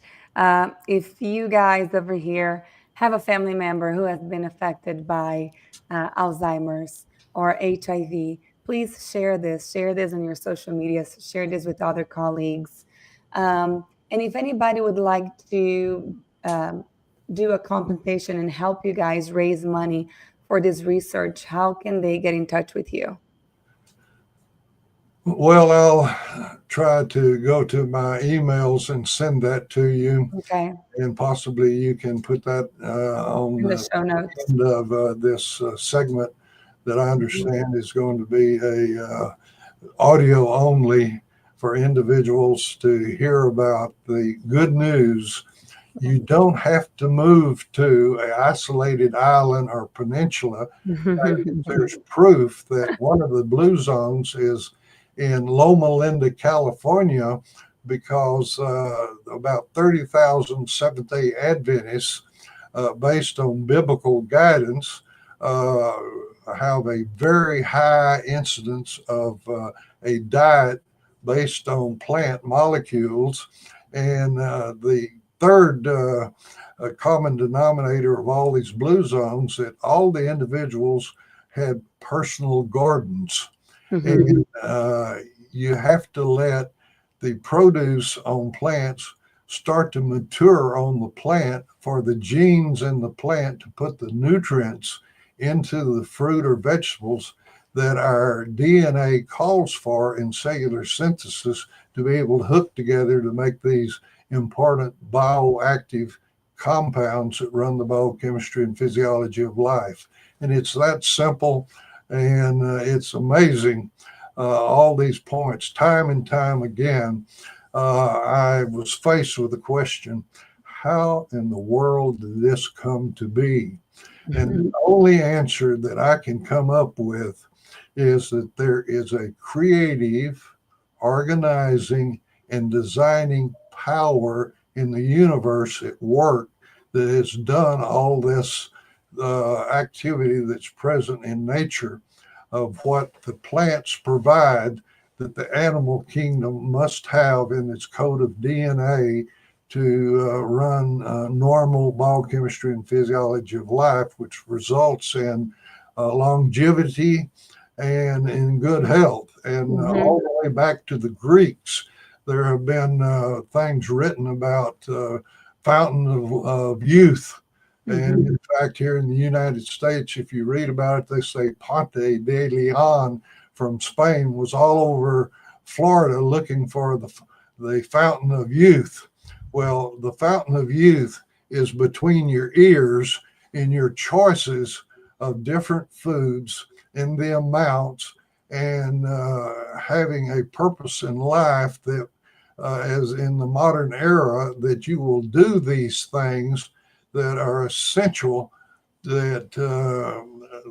Speaker 2: If you guys over here have a family member who has been affected by Alzheimer's or HIV, please share this. Share this on your social media. Share this with other colleagues. And if anybody would like to do a compensation and help you guys raise money for this research, how can they get in touch with you?
Speaker 1: Well, I'll try to go to my emails and send that to you.
Speaker 2: Okay.
Speaker 1: And possibly you can put that on
Speaker 2: In the show notes.
Speaker 1: end of this segment that I understand is going to be a audio only for individuals to hear about the good news. You don't have to move to an isolated island or peninsula. There's proof that one of the blue zones is in Loma Linda, California, because about 30,000 Seventh-day Adventists, based on biblical guidance, have a very high incidence of a diet based on plant molecules. And the third common denominator of all these blue zones, that all the individuals had personal gardens. And you have to let the produce on plants start to mature on the plant for the genes in the plant to put the nutrients into the fruit or vegetables that our DNA calls for in cellular synthesis to be able to hook together to make these important bioactive compounds that run the biochemistry and physiology of life. And it's that simple, and it's amazing. All these points, time and time again, I was faced with the question, how in the world did this come to be? And the only answer that I can come up with is that there is a creative, organizing, and designing power in the universe at work that has done all this activity that's present in nature of what the plants provide that the animal kingdom must have in its code of DNA to run normal biochemistry and physiology of life, which results in longevity and in good health. And all the way back to the Greeks, there have been things written about fountain of youth. And in fact, here in the United States, if you read about it, they say Ponte de Leon from Spain was all over Florida looking for the fountain of youth. Well, the fountain of youth is between your ears in your choices of different foods in the amounts and having a purpose in life that, as in the modern era, that you will do these things that are essential, that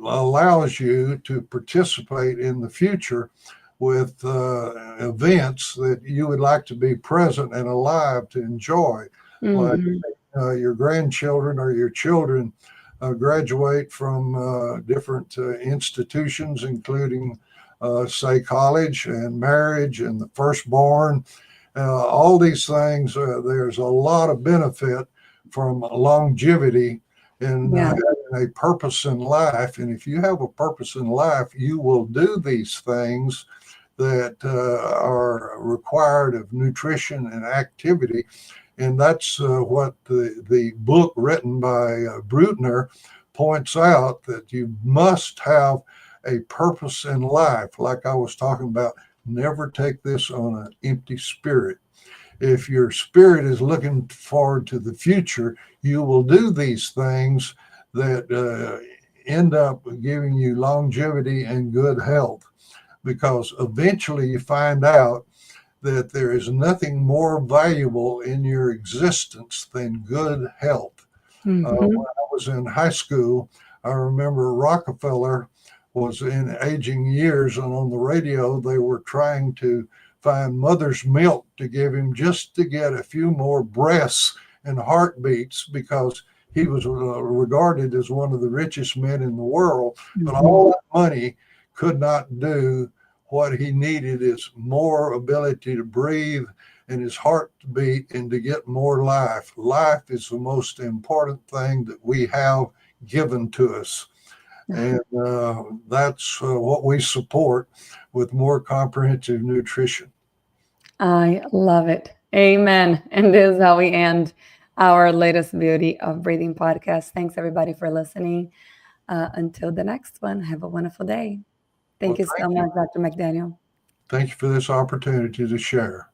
Speaker 1: allows you to participate in the future with events that you would like to be present and alive to enjoy, like your grandchildren or your children graduate from different institutions, including, say, college and marriage and the firstborn. All these things, there's a lot of benefit from longevity and having a purpose in life. And if you have a purpose in life, you will do these things that are required of nutrition and activity. And that's what the book written by Brutner points out, that you must have a purpose in life. Like I was talking about, never take this on an empty spirit. If your spirit is looking forward to the future, you will do these things that end up giving you longevity and good health, because eventually you find out that there is nothing more valuable in your existence than good health. When I was in high school, I remember Rockefeller was in aging years, and on the radio they were trying to find mother's milk to give him just to get a few more breaths and heartbeats, because he was regarded as one of the richest men in the world. But all that money could not do what he needed, is more ability to breathe and his heart to beat and to get more life. Life is the most important thing that we have given to us. And that's what we support with more comprehensive nutrition.
Speaker 2: I love it. Amen. And this is how we end our latest Beauty of Breathing podcast. Thanks, everybody, for listening. Until the next one, have a wonderful day. Thank you so much, Dr. McDaniel.
Speaker 1: Thank you for this opportunity to share.